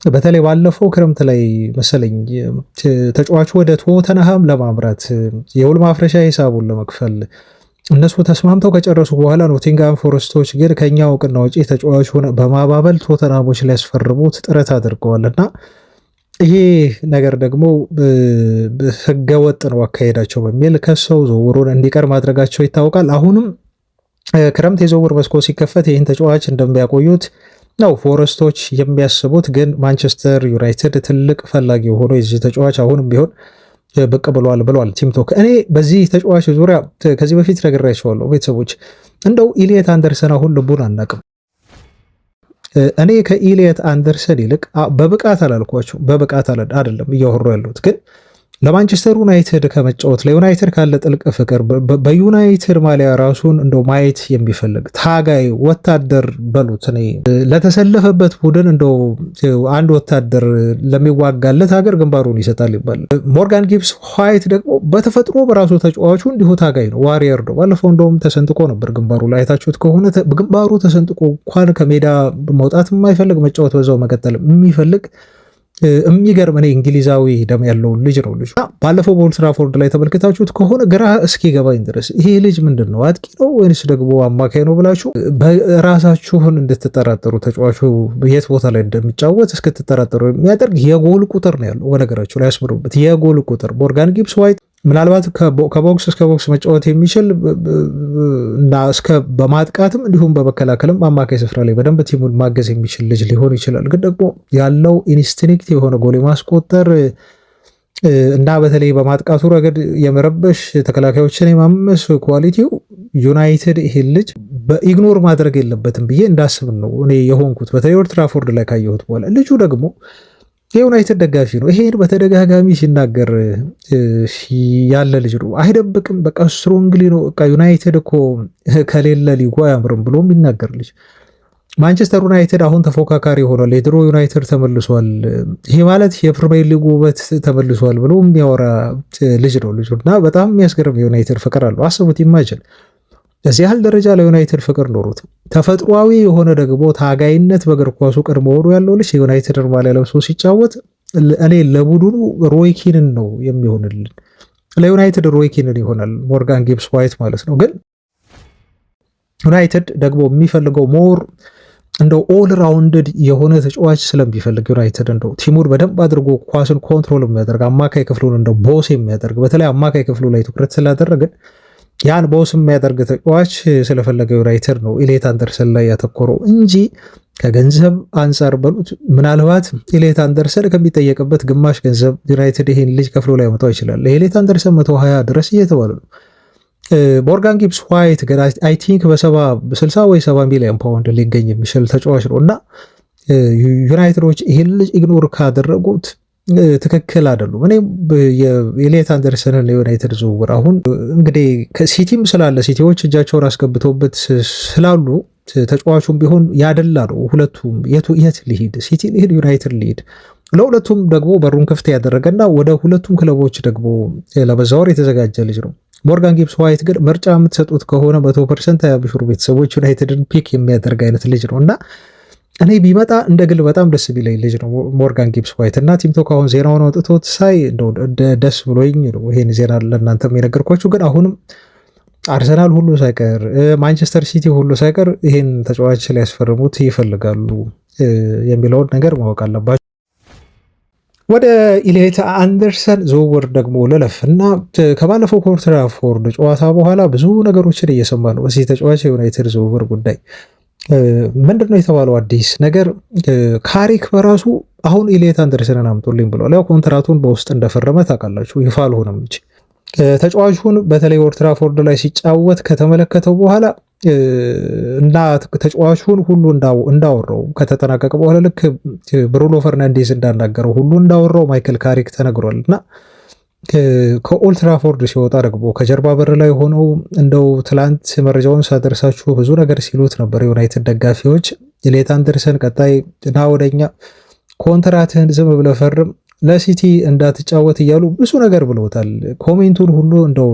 በተለይ ባለፈው ክረምት ላይ መሰለኝ ተጫዋቹ ወደ ቶተንሃም ለማምራት የውል ማፍረሻ ሂሳቡን ለመክፈል እነሱ ተስማምተው ከጨረሱ በኋላ ኖቲንግሃም ፎረስቶች ግን ከኛ እውቅና ውጪ ተጫዋቹን በማባበል ቶተንሃሞች ሊያስፈርሙት ጥረት አድርገዋል እና ይሄ ነገር ደግሞ ህገወጥ ነው አካሄዳቸው በሚል ከሰው ዝውውሩን እንዲቀር ማድረጋቸው ይታወቃል። አሁንም ክረምት የዝውውር መስኮት ሲከፈት ይህን ተጫዋች እንደሚያቆዩት ነው ፎረስቶች የሚያስቡት። ግን ማንቸስተር ዩናይትድ ትልቅ ፈላጊ ሆኖ የዚህ ተጫዋች አሁንም ቢሆን ብቅ ብሏል ቲም ቶክ። እኔ በዚህ ተጫዋች ዙሪያ ከዚህ በፊት ነግሬያቸዋለሁ ቤተሰቦች። እንደው ኢሊየት አንደርሰን አሁን ልቡን አናቅም። እኔ ከኢሊየት አንደርሰን ይልቅ በብቃት አላልኳቸው፣ በብቃት አይደለም እያወሩ ያሉት ግን ለማንቸስተር ዩናይትድ ከመጫወት ለዩናይትድ ካለ ጥልቅ ፍቅር በዩናይትድ ማሊያ ራሱን እንደው ማየት የሚፈልግ ታጋይ ወታደር በሉት። እኔ ለተሰለፈበት ቡድን እንደው አንድ ወታደር ለሚዋጋለት ሀገር ግንባሩን ይሰጣል ይባል። ሞርጋን ጊብስ ዋይት ደግሞ በተፈጥሮ በራሱ ተጫዋቹ እንዲሁ ታጋይ ነው፣ ዋሪየር ነው። ባለፈው እንደውም ተሰንጥቆ ነበር ግንባሩ ላይ አይታችሁት ከሆነ ግንባሩ ተሰንጥቆ እንኳን ከሜዳ መውጣት የማይፈልግ መጫወት በዛው መቀጠል የሚፈልግ የሚገርም እኔ እንግሊዛዊ ደም ያለው ልጅ ነው። ልጅ ባለፈው በኦልድ ትራፎርድ ላይ ተመልክታችሁት ከሆነ ግራ እስኪገባኝ ድረስ ይሄ ልጅ ምንድን ነው አጥቂ ነው ወይንስ ደግሞ አማካይ ነው ብላችሁ በራሳችሁን እንድትጠራጠሩ ተጫዋቹ የት ቦታ ላይ እንደሚጫወት እስክትጠራጠሩ የሚያደርግ የጎል ቁጥር ነው ያለው። በነገራችሁ ላይ ያስምሩበት የጎል ቁጥር ሞርጋን ጊብስ ዋይት ምናልባት ከቦክስ እስከ ቦክስ መጫወት የሚችል እና እስከ በማጥቃትም እንዲሁም በመከላከልም አማካይ ስፍራ ላይ በደንብ ቲሙን ማገዝ የሚችል ልጅ ሊሆን ይችላል። ግን ደግሞ ያለው ኢንስቲንክት የሆነ ጎል የማስቆጠር እና በተለይ በማጥቃቱ ረገድ የመረበሽ ተከላካዮችን የማመስ ኳሊቲው ዩናይትድ ይሄን ልጅ በኢግኖር ማድረግ የለበትም ብዬ እንዳስብ ነው እኔ የሆንኩት። በተለይ ኦልድ ትራፎርድ ላይ ካየሁት በኋላ ልጁ ደግሞ የዩናይትድ ደጋፊ ነው። ይሄን በተደጋጋሚ ሲናገር ያለ ልጅ ነው። አይደብቅም። በቃ ስትሮንግሊ ነው። በቃ ዩናይትድ እኮ ከሌለ ሊጉ አያምርም ብሎ የሚናገር ልጅ። ማንቸስተር ዩናይትድ አሁን ተፎካካሪ ሆኗል። የድሮ ዩናይትድ ተመልሷል። ይሄ ማለት የፕሪሚየር ሊግ ውበት ተመልሷል ብሎ የሚያወራ ልጅ ነው ልጁ እና በጣም የሚያስገርም የዩናይትድ ፍቅር አለው። አስቡት፣ ኢማጅን በዚህ ያህል ደረጃ ለዩናይትድ ፍቅር ኖሩት። ተፈጥሯዊ የሆነ ደግሞ ታጋይነት በእግር ኳሱ ቀድሞ ሆኖ ያለው ልጅ የዩናይትድ ማሊያ ለብሶ ሲጫወት እኔ ለቡድኑ ሮይኪንን ነው የሚሆንልን። ለዩናይትድ ሮይኪንን ይሆናል ሞርጋን ጊብስ ዋይት ማለት ነው። ግን ዩናይትድ ደግሞ የሚፈልገው ሞር እንደው ኦል ራውንድድ የሆነ ተጫዋች ስለሚፈልግ ዩናይትድ እንደው ቲሙን በደንብ አድርጎ ኳስን ኮንትሮል የሚያደርግ አማካይ ክፍሉን እንደው ቦስ የሚያደርግ በተለይ አማካይ ክፍሉ ላይ ትኩረት ስላደረገ ያን ቦስ የሚያደርግ ተጫዋች ስለፈለገ ዩናይትድ ነው ኢሊየት አንደርሰን ላይ ያተኮረው እንጂ ከገንዘብ አንጻር በሉት ምናልባት ኢሊየት አንደርሰን ከሚጠየቅበት ግማሽ ገንዘብ ዩናይትድ ይሄን ልጅ ከፍሎ ላይ ያመጣው ይችላል። ኢሊየት አንደርሰን 120 ድረስ እየተባለ ነው። ሞርጋን ጊብስ ዋይት ግን አይ ቲንክ በ60 ወይ 70 ሚሊዮን ፓውንድ ሊገኝ የሚችል ተጫዋች ነው እና ዩናይትዶች ይሄን ልጅ ኢግኖር ካደረጉት ትክክል አይደሉም። እኔ የኢሊየት አንደርሰንን የዩናይትድ ዝውውር አሁን እንግዲህ ሲቲም ስላለ ሲቲዎች እጃቸውን አስገብተውበት ስላሉ ተጫዋቹም ቢሆን ያደላ ነው። ሁለቱም የት ሊሄድ ሲቲ ሊሄድ ዩናይትድ ሊሄድ ለሁለቱም ደግሞ በሩን ክፍት ያደረገና ወደ ሁለቱም ክለቦች ደግሞ ለመዛወር የተዘጋጀ ልጅ ነው። ሞርጋን ጊብስ ዋይት ግን ምርጫ የምትሰጡት ከሆነ 100% ያብሽሩ ቤተሰቦች ዩናይትድን ፒክ የሚያደርግ አይነት ልጅ ነው እና እኔ ቢመጣ እንደ ግል በጣም ደስ ቢለኝ ልጅ ነው ሞርጋን ጊብስ ዋይት እና ቲም ቶክ አሁን ዜናውን አውጥቶት ሳይ ደስ ብሎኝ ነው ይሄን ዜና ለእናንተም የነገርኳችሁ። ግን አሁንም አርሰናል ሁሉ ሳይቀር ማንቸስተር ሲቲ ሁሉ ሳይቀር ይሄን ተጫዋች ሊያስፈርሙት ይፈልጋሉ የሚለውን ነገር ማወቅ አለባቸው። ወደ ኢሊየት አንደርሰን ዝውውር ደግሞ ልለፍ እና ከባለፈው ኦልድ ትራፎርድ ጨዋታ በኋላ ብዙ ነገሮችን እየሰማ ነው በዚህ ተጫዋች የዩናይትድ ዝውውር ጉዳይ። ምንድነው የተባለው አዲስ ነገር? ካሪክ በራሱ አሁን ኢሊየት አንደርሰንን አምጡልኝ ብሏል። ያው ኮንትራቱን በውስጥ እንደፈረመ ታውቃላችሁ፣ ይፋ አልሆነም እንጂ ተጫዋቹን በተለይ ኦልድ ትራፎርድ ላይ ሲጫወት ከተመለከተው በኋላ እና ተጫዋቹን ሁሉ እንዳወራው ከተጠናቀቀ በኋላ ልክ ብሩኖ ፈርናንዴዝ እንዳናገረው ሁሉ እንዳወራው ማይክል ካሪክ ተነግሯል። እና ከኦልድ ትራፎርድ ሲወጣ ደግሞ ከጀርባ በር ላይ ሆነው እንደው ትላንት መረጃውን ሳደርሳችሁ ብዙ ነገር ሲሉት ነበር የዩናይትድ ደጋፊዎች። ኤሊዮት አንደርሰን ቀጣይ ና ወደኛ ኮንትራትህን ዝም ብለህ ፈርም ለሲቲ እንዳትጫወት እያሉ ብዙ ነገር ብለውታል። ኮሜንቱን ሁሉ እንደው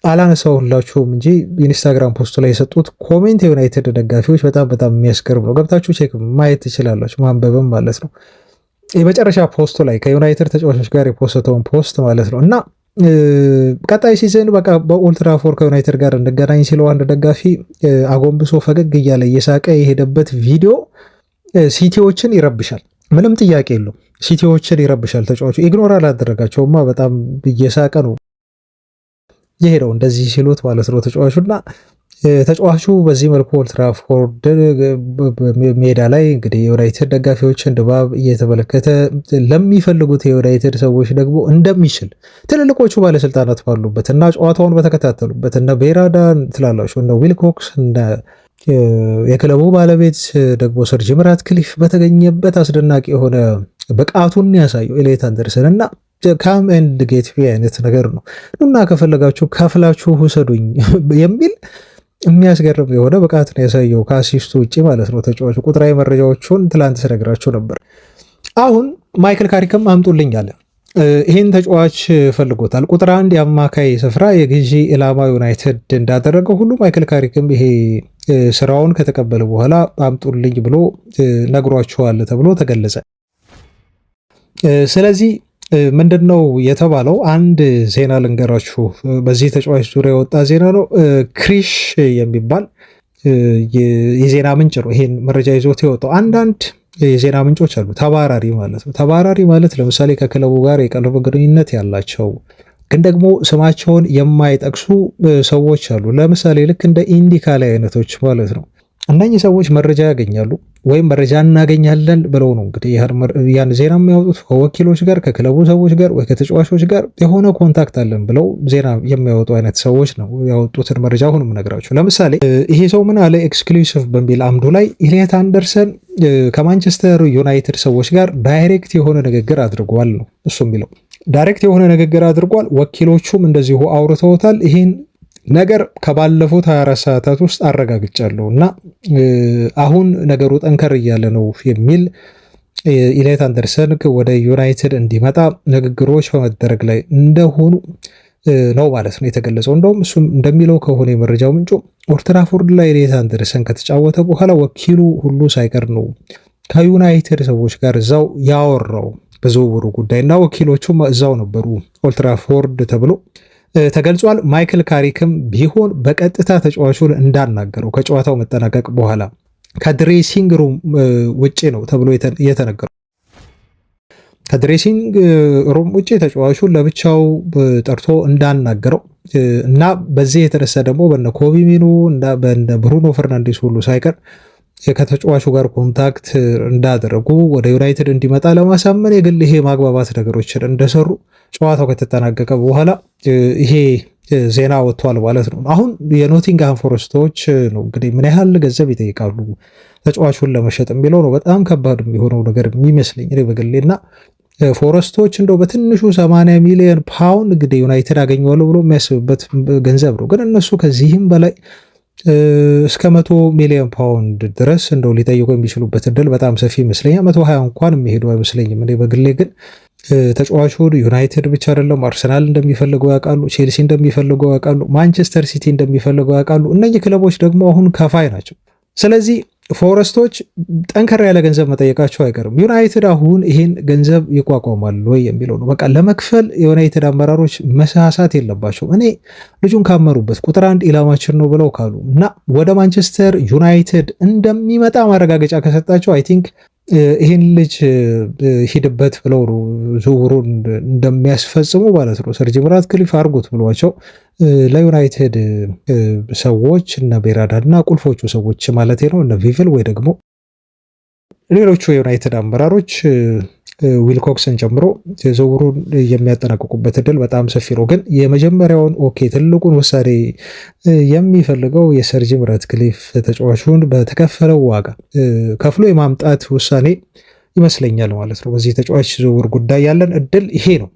አላነሳሁላችሁም እንጂ ኢንስታግራም ፖስቱ ላይ የሰጡት ኮሜንት የዩናይትድ ደጋፊዎች በጣም በጣም የሚያስገርም ነው። ገብታችሁ ቼክ ማየት ትችላላችሁ፣ ማንበብም ማለት ነው። የመጨረሻ ፖስቱ ላይ ከዩናይትድ ተጫዋቾች ጋር የፖስተውን ፖስት ማለት ነው። እና ቀጣይ ሲዝን በቃ በኦልድ ትራፎርድ ከዩናይትድ ጋር እንገናኝ ሲለው አንድ ደጋፊ አጎንብሶ ፈገግ እያለ እየሳቀ የሄደበት ቪዲዮ ሲቲዎችን ይረብሻል። ምንም ጥያቄ የለው። ሲቲዎችን ይረብሻል። ተጫዋቹ ኢግኖር አላደረጋቸውማ። በጣም እየሳቀ ነው የሄደው እንደዚህ ሲሉት ማለት ነው ተጫዋቹና ተጫዋቹ በዚህ መልኩ ኦልድ ትራፎርድ ሜዳ ላይ እንግዲህ የዩናይትድ ደጋፊዎችን ድባብ እየተመለከተ ለሚፈልጉት የዩናይትድ ሰዎች ደግሞ እንደሚችል ትልልቆቹ ባለስልጣናት ባሉበት እና ጨዋታውን በተከታተሉበት እነ ቤራዳን ትላላችሁ እነ ዊልኮክስ እነ የክለቡ ባለቤት ደግሞ ሰር ጂም ራትክሊፍ በተገኘበት አስደናቂ የሆነ ብቃቱን ያሳየው ኤሊዮት አንደርሰን እና ካም ኤንድ ጌት ሚ አይነት ነገር ነው እና ከፈለጋችሁ ከፍላችሁ ውሰዱኝ የሚል የሚያስገርም የሆነ ብቃት ነው ያሳየው ከአሲስቱ ውጭ ማለት ነው። ተጫዋቹ ቁጥራዊ መረጃዎቹን ትላንት ስነግራችሁ ነበር። አሁን ማይክል ካሪክም አምጡልኝ አለ። ይህን ተጫዋች ፈልጎታል። ቁጥር አንድ የአማካይ ስፍራ የግዢ ኢላማ ዩናይትድ እንዳደረገው ሁሉ ማይክል ካሪክም ይሄ ስራውን ከተቀበለ በኋላ አምጡልኝ ብሎ ነግሯቸዋል ተብሎ ተገለጸ። ስለዚህ ምንድነው የተባለው? አንድ ዜና ልንገራችሁ። በዚህ ተጫዋች ዙሪያ የወጣ ዜና ነው። ክሪሽ የሚባል የዜና ምንጭ ነው ይሄን መረጃ ይዞት የወጣው። አንዳንድ የዜና ምንጮች አሉ፣ ተባራሪ ማለት ነው። ተባራሪ ማለት ለምሳሌ ከክለቡ ጋር የቀረበ ግንኙነት ያላቸው ግን ደግሞ ስማቸውን የማይጠቅሱ ሰዎች አሉ። ለምሳሌ ልክ እንደ ኢንዲካላ አይነቶች ማለት ነው። እነኚህ ሰዎች መረጃ ያገኛሉ ወይም መረጃ እናገኛለን ብለው ነው እንግዲህ ያን ዜና የሚያወጡት ከወኪሎች ጋር ከክለቡ ሰዎች ጋር ወይ ከተጫዋቾች ጋር የሆነ ኮንታክት አለን ብለው ዜና የሚያወጡ አይነት ሰዎች ነው ያወጡትን መረጃ አሁን የምነግራቸው። ለምሳሌ ይሄ ሰው ምን አለ? ኤክስክሉሲቭ በሚል አምዱ ላይ ኤሊዮት አንደርሰን ከማንቸስተር ዩናይትድ ሰዎች ጋር ዳይሬክት የሆነ ንግግር አድርጓል ነው እሱ የሚለው። ዳይሬክት የሆነ ንግግር አድርጓል። ወኪሎቹም እንደዚሁ አውርተውታል። ይህን ነገር ከባለፉት 24 ሰዓታት ውስጥ አረጋግጫለሁ እና አሁን ነገሩ ጠንከር እያለ ነው የሚል ኤሊዮት አንደርሰን ወደ ዩናይትድ እንዲመጣ ንግግሮች በመደረግ ላይ እንደሆኑ ነው ማለት ነው የተገለጸው። እንደውም እሱም እንደሚለው ከሆነ የመረጃው ምንጩ ኦልድ ትራፎርድ ላይ ኤሊዮት አንደርሰን ከተጫወተ በኋላ ወኪሉ ሁሉ ሳይቀር ነው ከዩናይትድ ሰዎች ጋር እዛው ያወራው በዝውውሩ ጉዳይ እና ወኪሎቹም እዛው ነበሩ ኦልድ ትራፎርድ ተብሎ ተገልጿል። ማይክል ካሪክም ቢሆን በቀጥታ ተጫዋቹን እንዳናገረው ከጨዋታው መጠናቀቅ በኋላ ከድሬሲንግ ሩም ውጪ ነው ተብሎ የተነገረው። ከድሬሲንግ ሩም ውጪ ተጫዋቹን ለብቻው ጠርቶ እንዳናገረው እና በዚህ የተነሳ ደግሞ በነ ኮቢ ሚኑ እና በነ ብሩኖ ፈርናንዴስ ሁሉ ሳይቀር ከተጫዋቹ ጋር ኮንታክት እንዳደረጉ ወደ ዩናይትድ እንዲመጣ ለማሳመን የግል ይሄ ማግባባት ነገሮችን እንደሰሩ ጨዋታው ከተጠናቀቀ በኋላ ይሄ ዜና ወጥቷል ማለት ነው። አሁን የኖቲንግሃም ፎረስቶች ነው እንግዲህ ምን ያህል ገንዘብ ይጠይቃሉ ተጫዋቹን ለመሸጥ የሚለው ነው በጣም ከባድ የሚሆነው ነገር የሚመስለኝ እኔ በግሌና ፎረስቶች እንደው በትንሹ 80 ሚሊዮን ፓውንድ እንግዲህ ዩናይትድ አገኘዋለሁ ብሎ የሚያስብበት ገንዘብ ነው። ግን እነሱ ከዚህም በላይ እስከ 100 ሚሊዮን ፓውንድ ድረስ እንደው ሊጠይቁ የሚችሉበት እድል በጣም ሰፊ ይመስለኛል። 120 እንኳን የሚሄዱ አይመስለኝም። እኔ በግሌ ግን ተጫዋቹ ዩናይትድ ብቻ አይደለም፣ አርሰናል እንደሚፈልገው ያውቃሉ፣ ቼልሲ እንደሚፈልገው ያውቃሉ፣ ማንቸስተር ሲቲ እንደሚፈልገው ያውቃሉ። እነዚህ ክለቦች ደግሞ አሁን ከፋይ ናቸው። ስለዚህ ፎረስቶች ጠንከር ያለ ገንዘብ መጠየቃቸው አይቀርም። ዩናይትድ አሁን ይሄን ገንዘብ ይቋቋማል ወይ የሚለው ነው። በቃ ለመክፈል የዩናይትድ አመራሮች መሳሳት የለባቸው። እኔ ልጁን ካመሩበት ቁጥር አንድ ኢላማችን ነው ብለው ካሉ እና ወደ ማንቸስተር ዩናይትድ እንደሚመጣ ማረጋገጫ ከሰጣቸው አይ ቲንክ ይህን ልጅ ሂድበት ብለው ዝውውሩን እንደሚያስፈጽሙ ማለት ነው። ሰር ጂም ራትክሊፍ አድርጎት ብሏቸው ለዩናይትድ ሰዎች እነ ቤራዳ እና ቁልፎቹ ሰዎች ማለት ነው እነ ቪቭል ወይ ደግሞ ሌሎቹ የዩናይትድ አመራሮች ዊልኮክስን ጨምሮ ዝውውሩን የሚያጠናቅቁበት እድል በጣም ሰፊ ነው። ግን የመጀመሪያውን ትልቁን ውሳኔ የሚፈልገው የሰር ጂም ራትክሊፍ ተጫዋቹን በተከፈለው ዋጋ ከፍሎ የማምጣት ውሳኔ ይመስለኛል ማለት ነው። በዚህ ተጫዋች ዝውውር ጉዳይ ያለን እድል ይሄ ነው።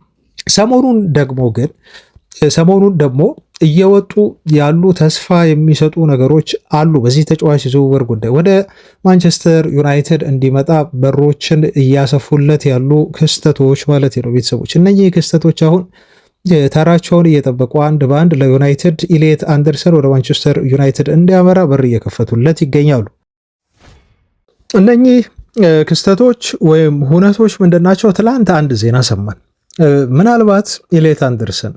ሰሞኑን ደግሞ እየወጡ ያሉ ተስፋ የሚሰጡ ነገሮች አሉ። በዚህ ተጫዋች ዝውውር ጉዳይ ወደ ማንቸስተር ዩናይትድ እንዲመጣ በሮችን እያሰፉለት ያሉ ክስተቶች ማለት ነው ቤተሰቦች። እነኚህ ክስተቶች አሁን ተራቸውን እየጠበቁ አንድ በአንድ ለዩናይትድ ኢሌት አንደርሰን ወደ ማንቸስተር ዩናይትድ እንዲያመራ በር እየከፈቱለት ይገኛሉ። እነኚህ ክስተቶች ወይም ሁነቶች ምንድናቸው? ትላንት አንድ ዜና ሰማን። ምናልባት ኢሌት አንደርሰን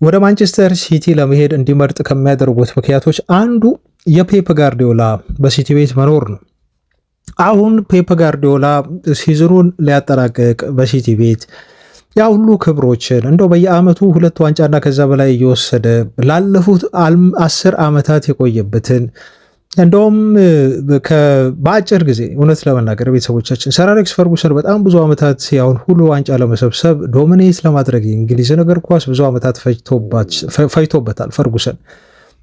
ወደ ማንቸስተር ሲቲ ለመሄድ እንዲመርጥ ከሚያደርጉት ምክንያቶች አንዱ የፔፕ ጋርዲዮላ በሲቲ ቤት መኖር ነው። አሁን ፔፕ ጋርዲዮላ ሲዝኑን ሊያጠናቅቅ በሲቲ ቤት ያ ሁሉ ክብሮችን እንደው በየዓመቱ 2 ዋንጫና ከዛ በላይ እየወሰደ ላለፉት 10 ዓመታት የቆየበትን እንደውም በአጭር ጊዜ እውነት ለመናገር ቤተሰቦቻችን ሰር አሌክስ ፈርጉሰን በጣም ብዙ ዓመታት ያሁን ሁሉ ዋንጫ ለመሰብሰብ ዶሚኔት ለማድረግ የእንግሊዝን እግር ኳስ ብዙ ዓመታት ፈጅቶበታል ፈርጉሰን።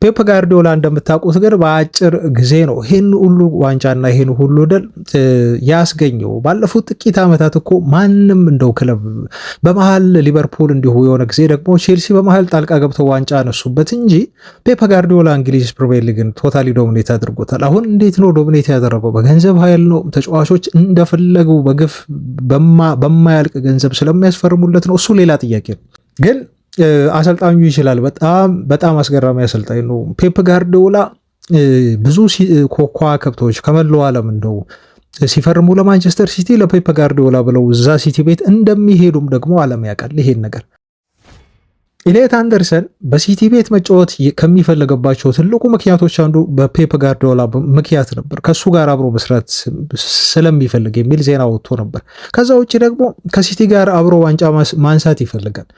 ፔፕ ጋርዲዮላ እንደምታውቁት ግን በአጭር ጊዜ ነው ይህን ሁሉ ዋንጫና ይህን ሁሉ ድል ያስገኘው። ባለፉት ጥቂት ዓመታት እኮ ማንም እንደው ክለብ በመሃል ሊቨርፑል እንዲሁ የሆነ ጊዜ ደግሞ ቼልሲ በመሃል ጣልቃ ገብተው ዋንጫ አነሱበት እንጂ ፔፕ ጋርዲዮላ እንግሊዝ ፕሪሚየር ሊግን ቶታሊ ዶሚኔት አድርጎታል። አሁን እንዴት ነው ዶሚኔት ያደረገው? በገንዘብ ኃይል ነው። ተጫዋቾች እንደፈለጉ በግፍ በማያልቅ ገንዘብ ስለሚያስፈርሙለት ነው። እሱ ሌላ ጥያቄ ነው። ግን አሰልጣኙ ይችላል። በጣም አስገራሚ አሰልጣኝ ነው ፔፕ ጋርዲዮላ። ብዙ ከዋክብቶች ከመላው ዓለም እንደው ሲፈርሙ ለማንቸስተር ሲቲ ለፔፕ ጋርዲዮላ ብለው እዛ ሲቲ ቤት እንደሚሄዱም ደግሞ ዓለም ያውቃል ይሄን ነገር። ኢሌት አንደርሰን በሲቲ ቤት መጫወት ከሚፈልገባቸው ትልቁ ምክንያቶች አንዱ በፔፕ ጋርዲዮላ ምክንያት ነበር። ከሱ ጋር አብሮ መስራት ስለሚፈልግ የሚል ዜና ወጥቶ ነበር። ከዛ ውጭ ደግሞ ከሲቲ ጋር አብሮ ዋንጫ ማንሳት ይፈልጋል።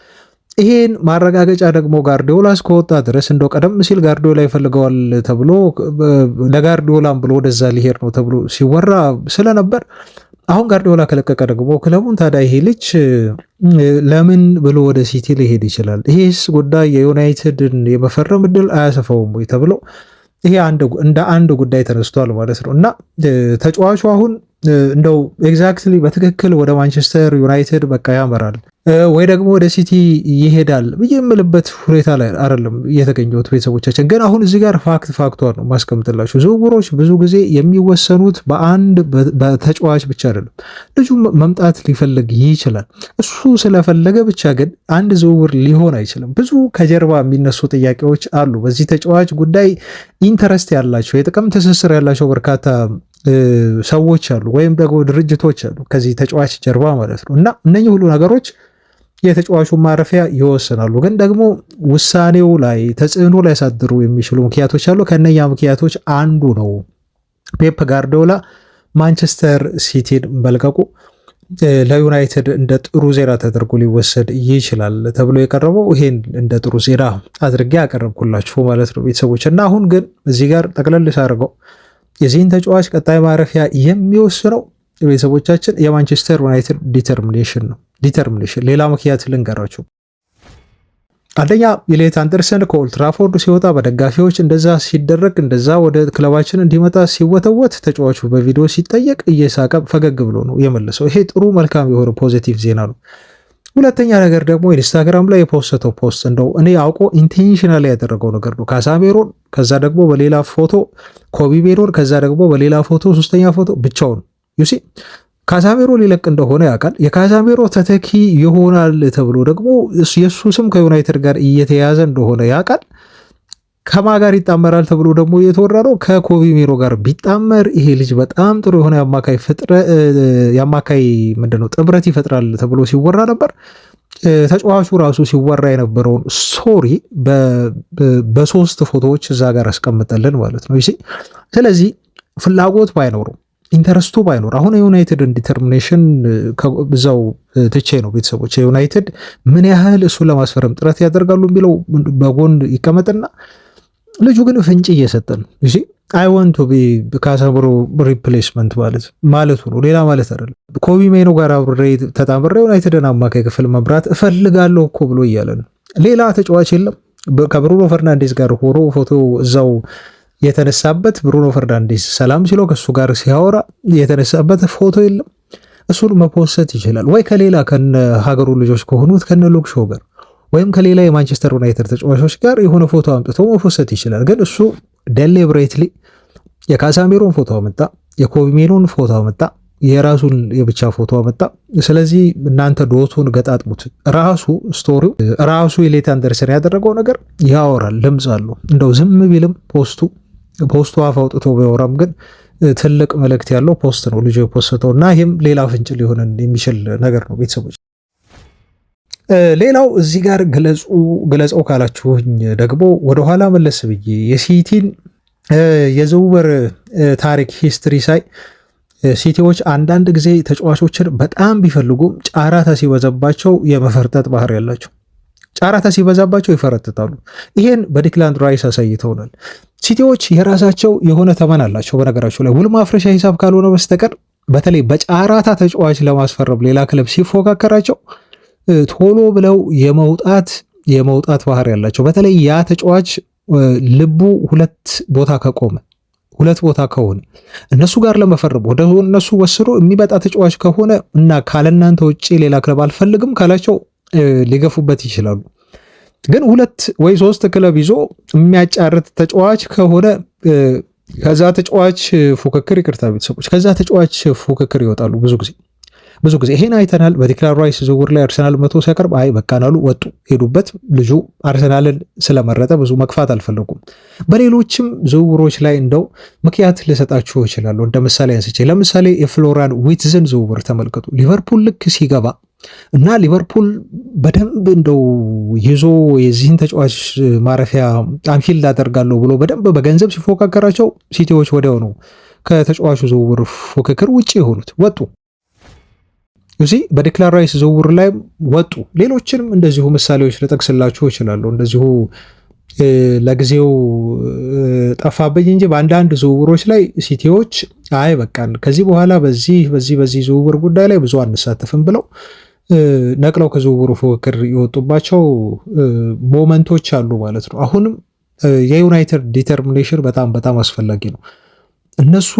ይሄን ማረጋገጫ ደግሞ ጋርዲዮላ እስከወጣ ድረስ እንደው ቀደም ሲል ጋርዲዮላ ይፈልገዋል ተብሎ ለጋርዲዮላም ብሎ ወደዛ ሊሄድ ነው ተብሎ ሲወራ ስለነበር አሁን ጋርዲዮላ ከለቀቀ ደግሞ ክለቡን ታዲያ ይሄ ልጅ ለምን ብሎ ወደ ሲቲ ሊሄድ ይችላል? ይሄስ ጉዳይ የዩናይትድን የመፈረም እድል አያሰፋውም ወይ ተብሎ ይሄ እንደ አንድ ጉዳይ ተነስቷል ማለት ነው። እና ተጫዋቹ አሁን እንደው ኤግዛክትሊ በትክክል ወደ ማንቸስተር ዩናይትድ በቃ ያመራል ወይ ደግሞ ወደ ሲቲ ይሄዳል ብዬ የምልበት ሁኔታ ላይ አይደለም የተገኘሁት ቤተሰቦቻችን። ግን አሁን እዚህ ጋር ፋክቷን ነው ማስቀምጥላችሁ። ዝውውሮች ብዙ ጊዜ የሚወሰኑት በአንድ በተጫዋች ብቻ አይደለም። ልጁ መምጣት ሊፈልግ ይችላል። እሱ ስለፈለገ ብቻ ግን አንድ ዝውውር ሊሆን አይችልም። ብዙ ከጀርባ የሚነሱ ጥያቄዎች አሉ። በዚህ ተጫዋች ጉዳይ ኢንተረስት ያላቸው የጥቅም ትስስር ያላቸው በርካታ ሰዎች አሉ፣ ወይም ደግሞ ድርጅቶች አሉ ከዚህ ተጫዋች ጀርባ ማለት ነው። እና እነኚህ ሁሉ ነገሮች የተጫዋቹን ማረፊያ ይወስናሉ። ግን ደግሞ ውሳኔው ላይ ተጽዕኖ ሊያሳድሩ የሚችሉ ምክንያቶች አሉ። ከነኛ ምክንያቶች አንዱ ነው ፔፕ ጋርዲዮላ ማንቸስተር ሲቲን መልቀቁ ለዩናይትድ እንደ ጥሩ ዜና ተደርጎ ሊወሰድ ይችላል ተብሎ የቀረበው ይሄን እንደ ጥሩ ዜና አድርጌ ያቀረብኩላችሁ ማለት ነው ቤተሰቦች። እና አሁን ግን እዚህ ጋር ጠቅለል ሳደርገው የዚህን ተጫዋች ቀጣይ ማረፊያ የሚወስነው ቤተሰቦቻችን የማንቸስተር ዩናይትድ ዲተርሚኔሽን ነው። ሌላ ምክንያት ልንገራችሁ። አንደኛ ኢሌት አንደርሰን ከኦልትራፎርድ ሲወጣ በደጋፊዎች እንደዛ ሲደረግ እንደዛ ወደ ክለባችን እንዲመጣ ሲወተወት ተጫዋቹ በቪዲዮ ሲጠየቅ እየሳቀ ፈገግ ብሎ ነው የመለሰው። ይሄ ጥሩ መልካም የሆነ ፖዚቲቭ ዜና ነው። ሁለተኛ ነገር ደግሞ ኢንስታግራም ላይ የፖስተው ፖስት እንደው እኔ አውቆ ኢንቴንሽናል ያደረገው ነገር ነው። ካሳሜሮን ከዛ ደግሞ በሌላ ፎቶ ኮቢ ሜኖን ከዛ ደግሞ በሌላ ፎቶ ሶስተኛ ፎቶ ብቻውን ዩሲ ካሳሜሮ ሊለቅ እንደሆነ ያውቃል። የካሳሜሮ ተተኪ ይሆናል ተብሎ ደግሞ የሱ ስም ከዩናይትድ ጋር እየተያዘ እንደሆነ ያውቃል። ከማ ጋር ይጣመራል ተብሎ ደግሞ እየተወራ ነው ከኮቢ ሜኖ ጋር ቢጣመር ይሄ ልጅ በጣም ጥሩ የሆነ የአማካይ ምንድነው ጥምረት ይፈጥራል ተብሎ ሲወራ ነበር። ተጫዋቹ ራሱ ሲወራ የነበረውን ስቶሪ በሶስት ፎቶዎች እዛ ጋር አስቀምጠልን ማለት ነው። ስለዚህ ፍላጎት ባይኖረው ኢንተረስቱ ባይኖር አሁን የዩናይትድን ዲተርሚኔሽን እዛው ትቼ ነው ቤተሰቦች የዩናይትድ ምን ያህል እሱን ለማስፈረም ጥረት ያደርጋሉ የሚለው በጎን ይቀመጥና ልጁ ግን ፍንጭ እየሰጠን እሺ አይ ዋንት ቱ ቢ ካሳምሮ ሪፕሌስመንት ማለቱ ነው፣ ሌላ ማለት አይደለም። ኮቢ ሜኖ ጋር አብሬ ተጣምሬ ዩናይትድን አማካይ ክፍል መብራት እፈልጋለሁ እኮ ብሎ እያለ ነው። ሌላ ተጫዋች የለም ከብሩኖ ፈርናንዴዝ ጋር ሆኖ ፎቶ እዛው የተነሳበት ብሩኖ ፈርናንዴዝ ሰላም ሲለው ከሱ ጋር ሲያወራ የተነሳበት ፎቶ የለም። እሱን መፖሰት ይችላል ወይ ከሌላ ከነ ሀገሩ ልጆች ከሆኑት ከነ ሉክ ሾው ጋር ወይም ከሌላ የማንቸስተር ዩናይትድ ተጫዋቾች ጋር የሆነ ፎቶ አምጥቶ መፖሰት ይችላል። ግን እሱ ዴሊብሬትሊ የካሳሜሮን ፎቶ አመጣ፣ የኮቢ ሜኖን ፎቶ አመጣ፣ የራሱን የብቻ ፎቶ አመጣ። ስለዚህ እናንተ ዶቱን ገጣጥሙት። ራሱ ስቶሪው ራሱ ኤሊዮት አንደርሰን ያደረገው ነገር ያወራል፣ ድምፅ አለው። እንደው ዝም ቢልም ፖስቱ አፍ አውጥቶ ቢያወራም ግን ትልቅ መልእክት ያለው ፖስት ነው ልጁ የፖስተው እና ይህም ሌላ ፍንጭ ሊሆን የሚችል ነገር ነው። ቤተሰቦች ሌላው እዚህ ጋር ግለጸው ካላችሁኝ ደግሞ ወደኋላ መለስ ብዬ የሲቲን የዝውውር ታሪክ ሂስትሪ ሳይ ሲቲዎች አንዳንድ ጊዜ ተጫዋቾችን በጣም ቢፈልጉም ጫራታ ሲበዛባቸው የመፈርጠጥ ባህሪ ያላቸው፣ ጫራታ ሲበዛባቸው ይፈረጥጣሉ። ይሄን በዲክላን ራይስ አሳይተውናል። ሲቲዎች የራሳቸው የሆነ ተመን አላቸው። በነገራቸው ላይ ውል ማፍረሻ ሂሳብ ካልሆነ በስተቀር በተለይ በጫራታ ተጫዋች ለማስፈረም ሌላ ክለብ ሲፎካከራቸው ቶሎ ብለው የመውጣት ባህሪ ያላቸው። በተለይ ያ ተጫዋች ልቡ ሁለት ቦታ ከሆነ እነሱ ጋር ለመፈረም ወደ እነሱ ወስዶ የሚመጣ ተጫዋች ከሆነ እና ካለናንተ ውጭ ሌላ ክለብ አልፈልግም ካላቸው ሊገፉበት ይችላሉ። ግን 2 ወይ 3 ክለብ ይዞ የሚያጫርት ተጫዋች ከሆነ ከዛ ተጫዋች ፉክክር ይወጣሉ። ብዙ ጊዜ ይሄን አይተናል። በዲክላን ራይስ ዝውውር ላይ አርሰናል መቶ ሲያቀርብ አይ በቃናሉ ወጡ ሄዱበት። ልጁ አርሰናልን ስለመረጠ ብዙ መግፋት አልፈለጉም። በሌሎችም ዝውውሮች ላይ እንደው ምክንያት ልሰጣችሁ ይችላሉ። እንደ ምሳሌ አንስቼ ለምሳሌ የፍሎራን ዊትዝን ዝውውር ተመልከቱ። ሊቨርፑል ልክ ሲገባ እና ሊቨርፑል በደንብ እንደው ይዞ የዚህን ተጫዋች ማረፊያ አንፊልድ አደርጋለሁ ብሎ በደንብ በገንዘብ ሲፎካከራቸው ሲቲዎች ወዲያው ነው ከተጫዋቹ ዝውውር ፉክክር ውጭ የሆኑት ወጡ። እዚህ በዲክላን ራይስ ዝውውር ላይ ወጡ። ሌሎችንም እንደዚሁ ምሳሌዎች ልጠቅስላችሁ እችላለሁ። እንደዚሁ ለጊዜው ጠፋብኝ እንጂ በአንዳንድ ዝውውሮች ላይ ሲቲዎች አይ በቃን ከዚህ በኋላ በዚህ ዝውውር ጉዳይ ላይ ብዙ አንሳተፍም ብለው ነቅለው ከዝውውሩ ፉክክር የወጡባቸው ሞመንቶች አሉ ማለት ነው። አሁንም የዩናይትድ ዲተርሚኔሽን በጣም አስፈላጊ ነው። እነሱ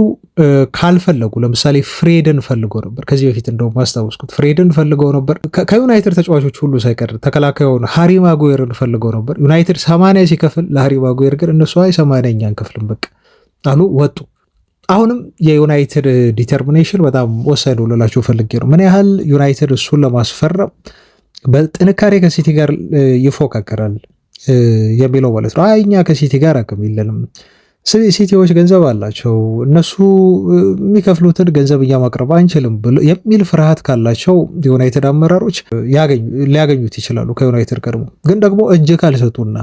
ካልፈለጉ ለምሳሌ ፍሬድን ፈልገው ነበር። ከዚህ በፊት እንደውም ማስታወስኩት ፍሬድን ፈልገው ነበር። ከዩናይትድ ተጫዋቾች ሁሉ ሳይቀር ተከላካዩን ሃሪ ማጉዌርን ፈልገው ነበር። ዩናይትድ 80 ሲከፍል ለሃሪ ማጉዌር ግን እነሱ 80 አንከፍልም በቃ አሉ፣ ወጡ። አሁንም የዩናይትድ ዲተርሚኔሽን በጣም ወሳኝ ነው ልላችሁ ፈልጌ ነው። ምን ያህል ዩናይትድ እሱን ለማስፈረም በጥንካሬ ከሲቲ ጋር ይፎካከራል የሚለው ማለት ነው። እኛ ከሲቲ ጋር አቅም የለንም፣ ሲቲዎች ገንዘብ አላቸው፣ እነሱ የሚከፍሉትን ገንዘብ እኛ ማቅረብ አንችልም የሚል ፍርሃት ካላቸው የዩናይትድ አመራሮች ሊያገኙት ይችላሉ ከዩናይትድ ቀድሞ። ግን ደግሞ እጅ ካልሰጡና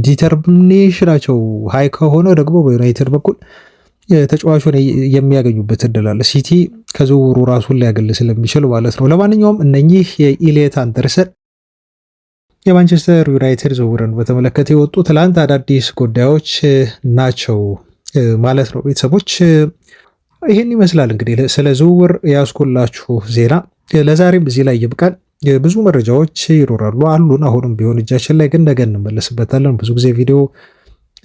ዲተርሚኔሽናቸው ሀይ ከሆነ ደግሞ በዩናይትድ በኩል ተጫዋቹን የሚያገኙበት እድል አለ። ሲቲ ከዝውውሩ ራሱን ሊያገል ስለሚችል ማለት ነው። ለማንኛውም እነኚህ የኤሊዮት አንደርሰን የማንቸስተር ዩናይትድ ዝውውርን በተመለከተ የወጡ ትላንት አዳዲስ ጉዳዮች ናቸው ማለት ነው። ቤተሰቦች ይህን ይመስላል እንግዲህ ስለ ዝውውር ያስኩላችሁ ዜና። ለዛሬም እዚህ ላይ ይብቃል። ብዙ መረጃዎች ይኖራሉ አሉን አሁንም ቢሆን እጃችን ላይ፣ ግን ነገ እንመለስበታለን። ብዙ ጊዜ ቪዲዮ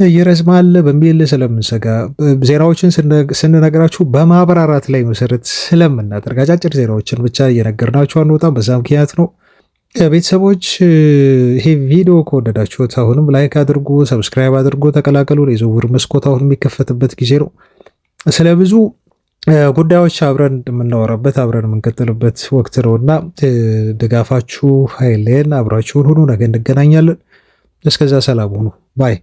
ይረዝማል በሚል ስለምንሰጋ ዜናዎችን ስንነግራችሁ በማብራራት ላይ መሰረት ስለምናደርግ አጫጭር ዜናዎችን ብቻ እየነገርናችሁ አንወጣም። በዛ ምክንያት ነው። ቤተሰቦች ይሄ ቪዲዮ ከወደዳችሁት አሁንም ላይክ አድርጉ፣ ሰብስክራይብ አድርጉ፣ ተቀላቀሉ። የዝውውር መስኮት አሁን የሚከፈትበት ጊዜ ነው። ስለ ብዙ ጉዳዮች አብረን የምናወራበት አብረን የምንቀጥልበት ወቅት ነውና ድጋፋችሁ ኃይሌን አብራችሁን ሁኑ። ነገ እንገናኛለን። እስከዛ ሰላም ሁኑ ባይ